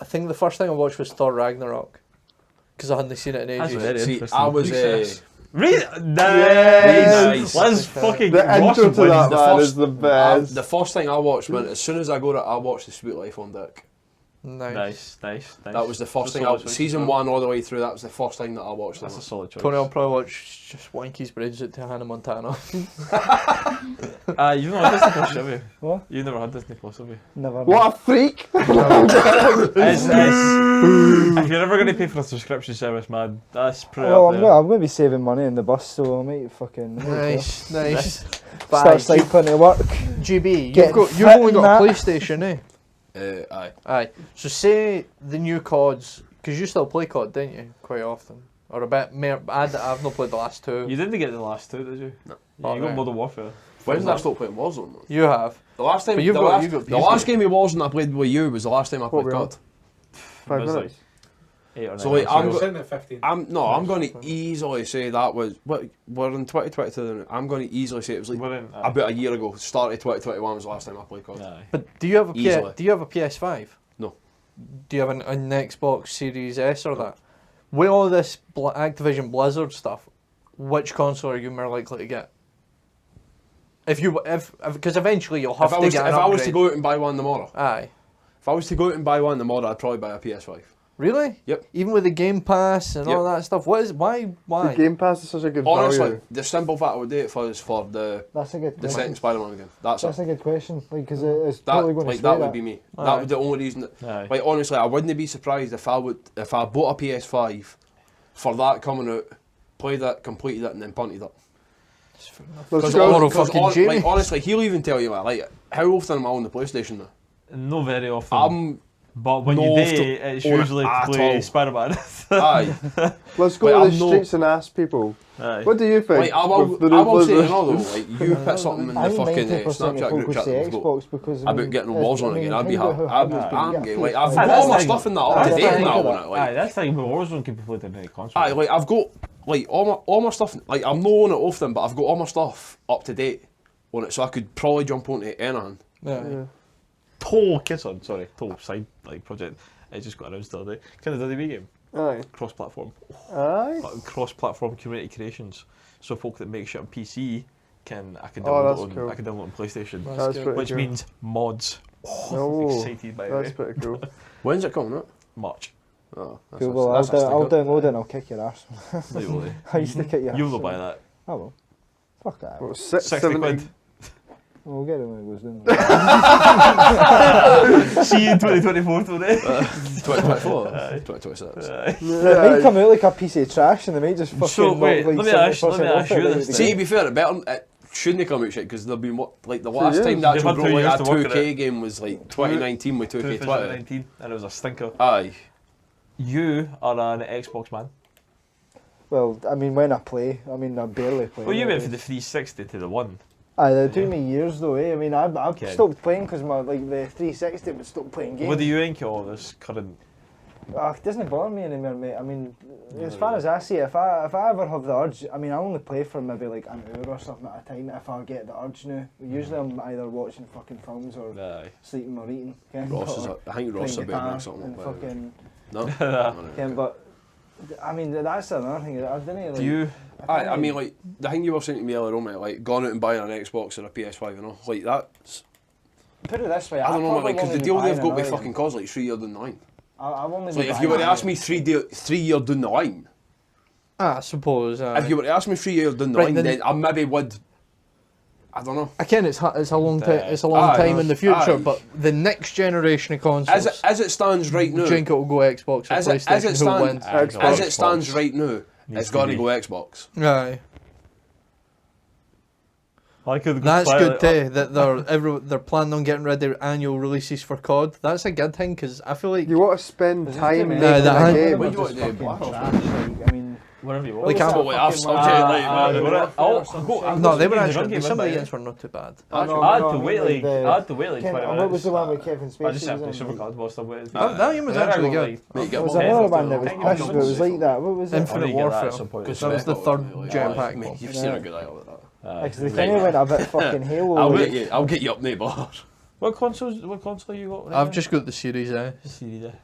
S5: I think the first thing I watched was Thor Ragnarok because I hadn't seen it in
S3: That's
S5: ages.
S3: very
S2: See,
S3: interesting.
S2: I was
S3: Recess. Really?
S1: Yes.
S3: Let's fucking
S1: The intro to that
S2: The
S1: man
S2: first-
S1: is the best.
S2: The first thing I watched, man, as soon as I got it, I watched The Sweet Life on Dick.
S5: Nice.
S3: Nice.
S2: That was the first thing.
S3: Solid choice
S2: Season
S3: as well.
S2: 1 all the way through. That was the first thing that I watched.
S3: That's a solid choice.
S5: Tony will probably watch just Wanky's brains out to Hannah Montana.
S3: You've never had Disney Plus, have you?
S4: What?
S3: You've never had Disney Plus, have you?
S4: Never.
S1: What a freak!
S3: If you're ever going to pay for a subscription service, man, that's pretty
S4: Well,
S3: up
S4: I'm
S3: there.
S4: going to be saving money in the bus, so I might fucking
S5: Nice.
S4: start cycling to work.
S5: GB,
S4: Get
S5: you've
S4: fit
S5: only
S4: in
S5: got a
S4: that.
S5: PlayStation, eh?
S2: Aye.
S5: Aye. So say the new CODs, because you still play COD, didn't you? Quite often. Or a bit more. I've not played the last two.
S3: You didn't get the last two, did you?
S2: No.
S3: Yeah, you got
S5: Alright.
S3: Modern Warfare.
S2: When did I stop playing Warzone? Man?
S5: You have.
S2: The last time,
S5: But you've
S2: the,
S5: got-
S2: last,
S5: you've got
S2: the
S5: PC.
S2: last game of Warzone I played with you was the last time I played
S1: What we
S2: COD.
S1: 5
S3: It was
S1: minutes.
S3: like 8 or 9
S2: So, like,
S3: hours.
S2: I'm
S6: We're
S2: go-
S6: sitting at 15.
S2: I'm going to easily say that was. What, we're in 2022 now. I'm going to easily say it was like
S3: We're in,
S2: about a year ago. Start of 2021 was the last time I played COD.
S3: Aye.
S5: But do you have a
S2: Easily.
S5: Do you have a PS5?
S2: No.
S5: Do you have an Xbox Series S or that? With all this Activision Blizzard stuff, which console are you more likely to get? Because eventually you'll have
S2: If
S5: to get an
S2: I was to
S5: upgrade.
S2: go out and buy one tomorrow,
S5: Aye.
S2: if I was to go out and buy one tomorrow, I'd probably buy a PS5.
S5: Really?
S2: Yep.
S5: Even with the Game Pass and all
S2: Yep.
S5: that stuff. Why?
S1: The Game Pass is such a good
S2: Honestly,
S1: value.
S2: the simple fact I would do it for is for the
S4: That's a good
S2: the
S4: question.
S2: second Spider-Man game. That's
S4: That's
S2: it.
S4: a good question, like, because it's
S2: That
S4: probably going to
S2: like
S4: sway
S2: that would be me.
S5: Aye.
S2: That was the only reason. That,
S3: Aye.
S2: like honestly, I wouldn't be surprised if I bought a PS5 for that coming out, played it, completed it, and then punted it.
S1: Let's
S5: all
S1: go.
S5: of fucking Jamie.
S2: Like, honestly, he'll even tell you like how often am I on the PlayStation now?
S3: No, very often.
S2: I'm
S3: but when
S2: no
S3: you do,
S2: often
S3: it's
S2: on it
S3: usually to
S2: at
S3: play
S2: all.
S3: Spider-Man.
S2: aye.
S1: Let's go
S2: Like,
S1: to the
S2: I'm no-
S1: streets and ask people.
S3: Aye.
S1: What do you think?
S2: Like I will,
S1: with the new
S2: I will say
S1: Blizzard?
S2: another though. Like you put something in
S4: I
S2: the
S4: think
S2: fucking
S4: 90%
S2: Snapchat
S4: of
S2: group
S4: focus
S2: chat
S4: the
S2: that we've got
S4: Xbox because
S2: about getting
S4: it's-
S2: Warzone
S4: I mean,
S2: again. I'd be
S4: think about
S2: happy.
S4: how hard it's been to
S2: I'm
S4: get
S2: like
S4: a
S2: I've
S4: PS5.
S2: got
S3: That's
S2: all my
S3: like-
S2: stuff in that up
S4: that's
S2: to date
S4: like-
S2: now.
S4: that's
S2: Like,
S3: Aye, that's like Warzone can be played on any console.
S2: aye, like I've got like all my stuff. Like I'm not on it often, but I've got all my stuff up to date on it, so I could probably jump onto anything.
S5: Yeah.
S3: Kiss on, sorry, side like project. It just got announced the other day. Kind of WWE game,
S1: Aye.
S3: cross-platform,
S1: Aye.
S3: cross-platform community creations. So folk that make shit on PC I can
S1: Oh,
S3: download
S1: that's
S3: on
S1: cool.
S3: I can download on PlayStation,
S1: That's
S5: good.
S1: pretty
S3: which
S1: cool.
S3: means mods.
S1: Oh,
S3: Excited by
S1: that's
S3: it.
S1: pretty cool.
S2: When's it coming out?
S3: March.
S2: Oh,
S4: Cool, well, I'll download it and I'll kick your ass.
S3: Literally.
S4: I used to kick your ass.
S3: You will buy that.
S4: I will. Fuck that.
S1: What,
S3: 60
S1: 70
S3: quid.
S4: We'll get it when it goes down.
S3: See you in 2024 today.
S2: 2024, 2026.
S4: It might come out like a piece of trash and they might just fucking
S3: So, wait,
S4: knock,
S3: let
S4: like
S3: me ask
S4: 70%
S3: you
S4: off it,
S3: this
S4: like,
S3: then.
S2: See, to be fair, it shouldn't come out shit because there'll be like the last
S1: years.
S2: time the
S3: They've
S2: actual
S3: had 2
S2: brought
S3: years
S2: like a
S3: to work on
S2: 2K
S3: it.
S2: game was like 2019 with 2K20.
S3: 2019, and it was a stinker.
S2: Aye.
S3: You are an Xbox man.
S4: Well, I mean, when I play, I mean, I barely play.
S3: Well, you went
S4: nowadays.
S3: from the 360 to the one.
S4: Aye, it took me years though, eh? I mean, I've
S3: Okay.
S4: stopped playing because my, like, the 360 would stop playing games.
S3: What do you think of all this current?
S4: It doesn't bother me anymore, mate. I mean, as far as I see it, if I ever have the urge, I mean, I only play for maybe like an hour or something at a time if I get the urge now. Usually I'm either watching fucking films or
S3: Aye.
S4: sleeping or eating. Okay?
S2: Ross is, I think Ross is a
S4: playing
S2: bit
S4: guitar
S2: like something.
S4: and
S2: Like that.
S4: fucking,
S2: No.
S4: yeah, but I mean, that's another thing. I didn't like.
S3: Do you?
S2: I mean, like the thing you were saying to me earlier on, mate, like going out and buying an Xbox or a PS5, you know, like that's.
S4: Put it this way,
S2: I don't know,
S4: probably
S2: like because the
S4: won't
S2: deal
S4: be
S2: they've
S4: buying
S2: got with
S4: another
S2: fucking
S4: one.
S2: cause like 3 years down the line.
S4: I've only
S2: So
S4: been
S2: like, if you were to
S4: buying
S2: ask me 3 years down the line,
S5: I suppose.
S2: if you were to ask me 3 years down the
S5: Right,
S2: line,
S5: then-
S2: then I maybe would. I don't know.
S5: Again, it's a long time. It's a long
S2: Aye.
S5: time in the future,
S2: Aye.
S5: but the next generation of consoles,
S2: As it stands right now,
S5: do you think it'll go Xbox or
S2: as it
S5: PlayStation? Who
S2: stands,
S5: wins?
S1: Xbox.
S2: as it stands right now,
S3: Needs
S2: it's
S3: to
S2: got to
S3: be.
S2: go Xbox.
S5: Aye,
S3: I could
S5: that's
S3: play
S5: good
S3: it.
S5: too. That they're planning on getting rid of annual releases for COD. That's a good thing because I feel like
S1: You want to spend
S4: There's
S1: time
S4: just too
S1: making
S4: many-
S5: that
S1: a
S5: hand-
S1: game.
S2: What do you want to do,
S4: Fucking
S2: Black Ops?
S4: trash, like, I mean,
S3: Whatever you want.
S5: Like,
S2: But wait, I've
S5: no, they were
S3: Games
S5: actually
S3: are
S5: some of the
S3: game,
S5: games were not too bad.
S3: I
S4: No,
S3: had
S4: no,
S3: to
S4: I
S3: wait
S4: mean,
S3: like
S4: the-
S3: I had to wait like 20 minutes.
S4: what was the one with Kevin Spacey?
S3: I just have to
S4: was in?
S3: Supercard whilst I'm waiting.
S5: That game was actually good.
S2: Mate,
S4: There was
S2: get
S4: another
S2: one.
S4: one that was
S3: Hang on,
S4: pissed, but it was like that. What was it?
S5: Infinite
S3: I need to get that at
S5: Warfare.
S3: some point.
S5: Because that was the third jetpack
S2: Mate,
S5: one.
S2: you've seen a good eye with that.
S4: Because they kind of went a bit fucking Halo.
S2: I'll
S4: like-
S2: get you up, mate, bar.
S3: What console you got?
S5: I've just got the Series S.
S3: Series S.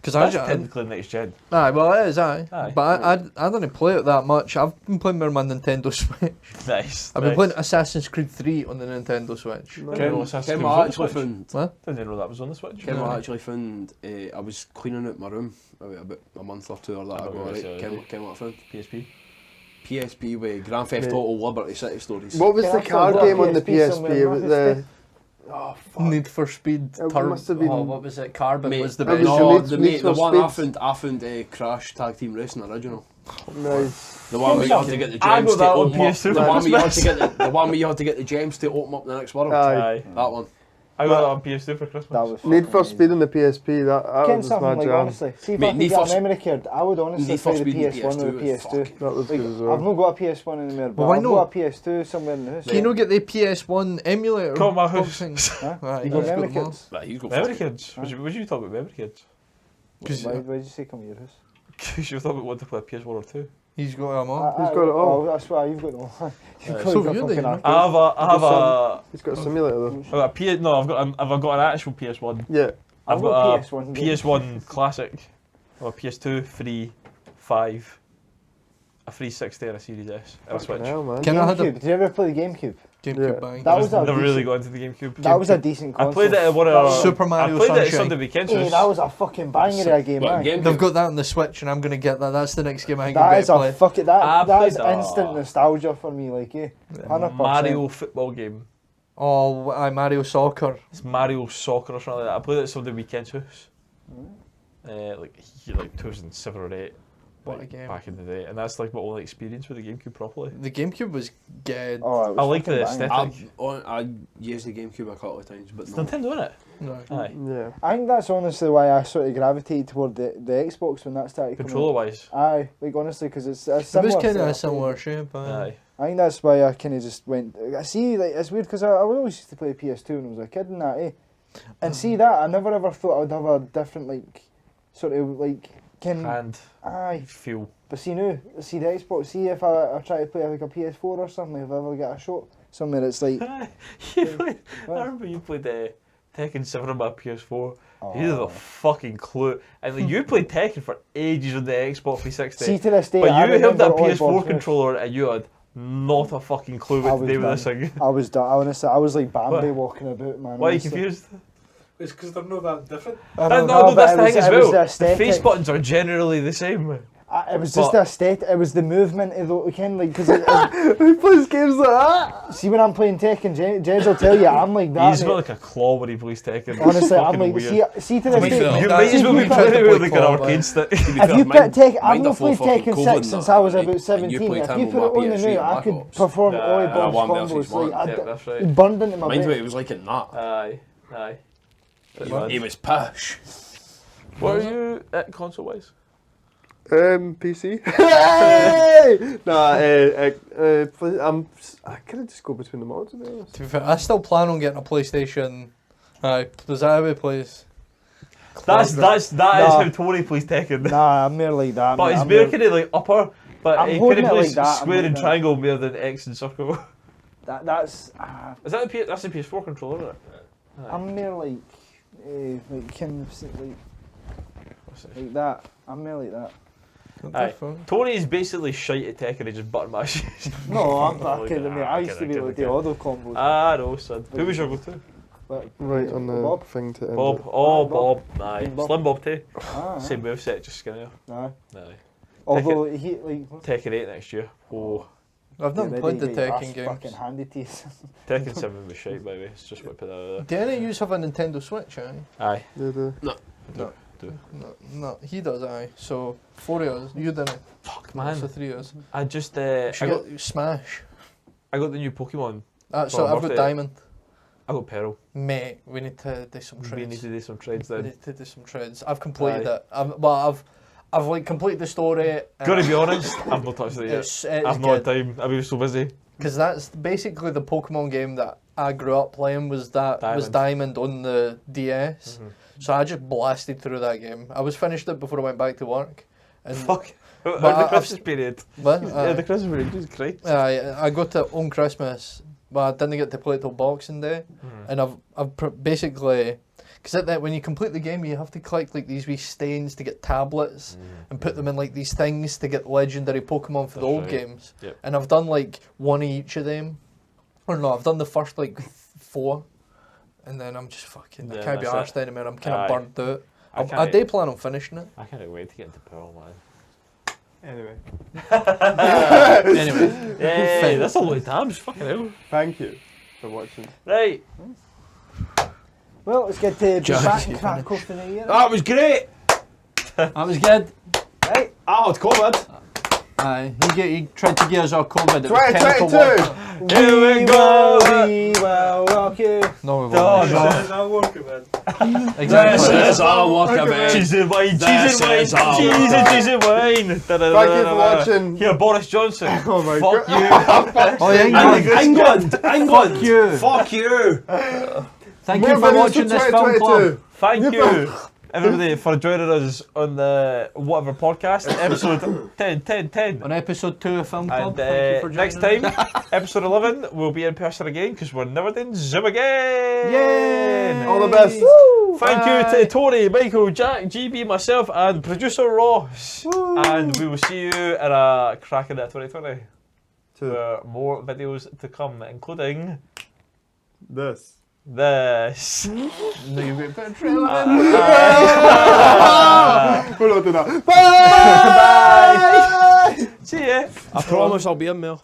S5: Because
S3: That's technically next gen.
S5: Aye, well it is, aye.
S3: Aye.
S5: But I don't play it that much. I've been playing more on my Nintendo Switch.
S3: Nice.
S5: I've been playing Assassin's Creed 3 on the Nintendo Switch.
S2: Kim, I actually found.
S5: What?
S3: Didn't know that was on the Switch.
S2: Kim, I actually found. I was cleaning out my room about a month or two or that ago. Right? Kim, what I found? PSP with Grand Theft Auto Liberty City Stories.
S1: What was the car game on the PSP? It was the
S5: Need for Speed
S1: must have been-
S5: what was it? Carbon
S2: Mate,
S5: was the
S1: that
S5: best.
S1: was
S2: no,
S1: Need for
S2: the one I
S1: Speed.
S2: found Crash Tag Team Racing original.
S1: nice.
S2: The one where you had to get the
S3: I
S2: gems
S3: got that
S2: to
S3: on
S2: open up.
S3: PS2
S2: The
S3: for
S2: one where you had to
S3: Christmas.
S2: get the one where you had to get the gems to open up the next world.
S1: Aye.
S2: That one.
S3: I got that on PS2 for Christmas.
S4: That was
S1: Need for
S4: fucking
S1: Speed on the PSP. That
S4: Getting
S1: was
S4: something
S1: my
S4: like
S1: jam.
S4: honestly, see if
S2: Mate,
S4: I could
S2: Need
S4: get
S2: for
S4: a memory card, I would honestly
S2: Need for
S4: play the
S2: Speed and
S4: PS1 or the
S2: PS2 is
S4: PS2.
S1: That was
S4: Like,
S1: good as
S4: I've
S1: well.
S4: not got a PS1 anymore, but
S5: why
S4: I've
S5: not?
S4: got a PS2 somewhere in the house.
S5: Can you not get the PS1 emulator?
S3: Come on,
S5: boxing?
S4: Huh?
S5: Right,
S4: You got
S5: he's
S4: memory
S5: them all.
S4: cards?
S2: Nah, he's got
S3: Memory
S2: fucking-
S3: kids. Would you talk about memory kids?
S4: Why did you say come to your house?
S3: Because you thought we wanted to play a PS1 or 2.
S5: He's got them all.
S1: He's got it all.
S4: Oh, I swear, you've got them all. You've
S3: Aye.
S4: got
S5: So
S4: got
S5: weird,
S4: fucking
S5: you know.
S4: arcade.
S1: He's got a simulator though.
S3: I've got a PS. No, I've got an actual PS1.
S1: Yeah.
S3: I've got a
S4: PS1.
S3: PS1 Classic. I've got a PS2, 3, 5, a 360 and a Series S and a Switch.
S1: Hell, man.
S5: Can I have
S4: GameCube. Did you ever play the GameCube?
S5: GameCube
S1: Yeah.
S5: bang?
S4: That was a
S3: Never really
S4: decent-
S3: got into the GameCube.
S4: That was a decent
S3: I
S4: console.
S3: played it at one of our
S5: Super Mario
S3: I played it at
S5: Sunshine.
S3: Sunday weekends.
S4: Hey, that was a fucking banger of a game,
S2: What,
S4: man.
S2: game?
S5: They've got that on the Switch, and I'm gonna get that. That's the next game I can
S4: That
S5: get
S4: is
S5: to
S4: a
S5: play.
S4: fucking
S3: I
S4: that is
S3: played that.
S4: instant nostalgia for me, like 100%.
S3: Mario football game.
S5: Oh, Mario Soccer.
S3: It's Mario Soccer or something like that. I played it at Sunday weekends house. Like 2007 or 8.
S5: What a
S3: like,
S5: game.
S3: back in the day, and that's like my only experience with the GameCube properly.
S5: The GameCube was good.
S4: Oh, it was
S3: I like the
S4: fucking banger.
S3: aesthetic.
S2: I used the GameCube a couple of times, but
S3: It's
S2: no.
S3: Nintendo, isn't it?
S5: No.
S3: Aye.
S1: Yeah.
S4: I think that's honestly why I sort of gravitated toward the Xbox when that started coming
S3: Controller wise.
S4: out. Aye, like honestly, because it's a
S5: It was
S4: similar.
S5: kind of
S4: setup,
S5: a similar shape.
S3: Aye.
S4: I think that's why I kind of just went. I see, like it's weird because I always used to play PS2 when I was a kid and that, eh? And see that I never ever thought I would have a different like, sort of like
S3: Hand
S4: aye.
S3: feel.
S4: But see now, see the Xbox. See if I try to play like a PS4 or something, if I ever get a shot somewhere, it's like.
S3: You played, I
S4: What?
S3: remember you played Tekken 7 on my PS4.
S4: Oh.
S3: You had a fucking clue. And like, you played Tekken for ages on the Xbox 360.
S4: See to this day,
S3: but
S4: I
S3: you held that
S4: remember all the
S3: PS4
S4: boss moves.
S3: controller and you had not a fucking clue
S4: I
S3: what to
S4: was
S3: do with this
S4: done.
S3: thing.
S4: I was done. Honestly, I was like Bambi
S3: What?
S4: walking about, man.
S3: Why are you
S4: honestly.
S3: confused?
S6: It's because they're not that different.
S4: I
S3: No,
S4: don't
S3: no,
S4: know,
S3: that's
S4: but
S3: the thing as
S4: it was
S3: well.
S4: the
S3: The
S4: aesthetic.
S3: face buttons are generally the same.
S4: It was just
S3: But-
S4: the aesthetic. It was the movement of the kind like because
S1: Who plays games like that?
S4: see when I'm playing Tekken, Jeds will tell you I'm like that.
S3: He's
S4: mate.
S3: got like a claw when he plays Tekken. It's
S4: Honestly, I'm
S3: fucking
S4: like
S3: weird.
S4: see to this
S5: mean,
S4: day.
S3: You
S5: That-
S3: might as well
S4: see,
S3: be
S4: you
S3: playing
S5: to
S3: it
S5: play
S3: with like an
S5: claw,
S3: arcade
S5: man.
S3: stick.
S4: If you put Tekken, I've
S2: mind
S4: not
S2: the full
S4: played
S2: fucking
S4: Tekken
S2: COVID
S4: 6 since
S2: now,
S4: I was
S2: and
S4: about
S2: you
S4: 17.
S2: played
S4: If
S2: him
S4: you
S2: on
S4: put it
S2: my
S4: on the
S2: PS3
S4: new, I
S2: Black
S4: could
S2: Ops.
S4: perform
S3: Nah,
S4: all the
S3: I
S4: bombs
S2: won versus
S4: combos.
S2: one.
S4: Like,
S3: Yeah, that's
S4: it
S3: right.
S4: burned into my
S2: Mind you,
S4: brain.
S2: it was like in that.
S3: Aye, aye.
S2: He was pish.
S3: What are you at console wise?
S1: PC. Hey! I kind of just go between them all, to be honest.
S5: To be fair, I still plan on getting a PlayStation. Aye, does that how it plays?
S3: That is
S4: Nah.
S3: how Tony plays Tekken.
S4: Nah, I'm more like that.
S3: But
S4: mate.
S3: he's
S4: I'm
S3: more
S4: more-
S3: kind of like upper, but
S4: I'm
S3: he
S4: holding
S3: kind of
S4: it
S3: plays
S4: like that, I'm
S3: square and
S4: holding it.
S3: triangle more than X and circle.
S4: That's
S3: Is that that's the PS4 controller, isn't it?
S4: I'm more like kind of
S3: What's this?
S4: like that. I'm more like that.
S3: Aye. Tony is basically shite at Tekken, he just button mashes.
S4: No, I'm
S3: Oh,
S4: not kidding, mate. I used to be able to do auto combos.
S3: Ah, no, son. Who was your go-to?
S4: But-
S1: Right on the
S4: Bob?
S1: thing to end
S3: Bob.
S1: it.
S3: Oh,
S4: Bob.
S3: Bob. Aye.
S4: Bob.
S3: Slim Bob too.
S4: Ah,
S3: Same moveset, just skinnier.
S4: no.
S3: Aye.
S4: Although he like.
S3: Tekken 8 next year. Oh.
S5: I've never
S4: get
S5: played the
S4: ready, mate,
S5: Tekken
S4: that's
S5: games.
S4: Fucking handy to you.
S3: Tekken 7 was shite, by the way. It's just what I put that out
S5: Do any of you have a Nintendo Switch? Aye.
S3: there. Aye.
S5: No, he does. Aye. So 4 years. You didn't.
S3: Fuck, man.
S5: So 3 years.
S3: I just,
S5: I
S3: I got
S5: Smash.
S3: the new Pokemon.
S5: So
S3: Oh,
S5: I've got
S3: birthday.
S5: Diamond.
S3: I got Pearl.
S5: Mate, we need to do some
S3: We
S5: trades.
S3: need to do some trades
S5: We
S3: then.
S5: need to do some trades. I've completed
S3: Aye.
S5: it. I've like completed the story.
S3: Gotta be honest, I've not touched it yet.
S5: It's
S3: I've not had time. I've been so busy.
S5: because that's basically the Pokemon game that I grew up playing. Was Diamond on the DS. So I just blasted through that game. I was finished it before I went back to work. And
S3: Fuck.
S5: But
S3: the
S5: I've-
S3: Christmas period.
S5: What?
S3: Yeah, the Christmas period, Jesus Christ.
S5: I got it on Christmas, but I didn't get to play it till Boxing Day. And I've basically, Because at that, when you complete the game, you have to collect like these wee stains to get tablets and put them in like these things to get legendary Pokemon for the old games.
S3: Yep.
S5: And I've done like one of each of them. Or no, I've done the first like 4. And then I'm just fucking, I
S3: Yeah,
S5: can't be
S3: that's
S5: arsed anymore. I'm kind of
S3: Aye.
S5: burnt out. I
S3: can't-
S5: do plan on finishing it.
S3: I can't wait to get into pool, man.
S1: Anyway,
S5: Anyway.
S3: Hey, that's a lot of times. Fucking hell.
S1: thank you for watching.
S3: Right.
S4: Well, it's good to be
S2: Just
S4: back
S2: keep
S4: and crack off in the year.
S2: That was great.
S5: That was good.
S4: Right.
S2: I had COVID.
S5: Aye, he tried to give us our COVID. It was chemical
S1: 2022!
S3: Here we go.
S4: We will rock you.
S5: No, we
S3: Oh,
S5: won't.
S3: no.
S6: This is not working, man.
S2: This
S5: Exactly.
S2: is our work event.
S3: Cheese and wine, cheese
S2: This
S3: and wine,
S2: is our
S3: cheese and cheese and wine.
S1: Thank you for watching.
S3: Here, Boris Johnson.
S1: Oh my
S3: Fuck
S1: god.
S5: Oh, yeah,
S2: England!
S5: Fuck you.
S2: Fuck you!
S5: Thank
S1: More
S5: you for
S1: videos
S5: watching this film club.
S3: Thank you, everybody, for joining us on the whatever podcast, episode 10.
S5: On episode 2 of Film Club.
S3: And
S5: Thank you for
S3: next
S5: joining
S3: time,
S5: us.
S3: episode 11, we'll be in person again because we're never doing Zoom again.
S5: Yay!
S1: All the best.
S3: Thank you to Tony, Michael, Jack, GB, myself, and producer Ross. And we will see you in a cracking at 2020. For more videos to come, including
S1: This.
S3: this.
S5: No, you've got to put a trailer in.
S1: We're not doing that.
S3: Bye. See ya.
S2: I promise I'll be in there.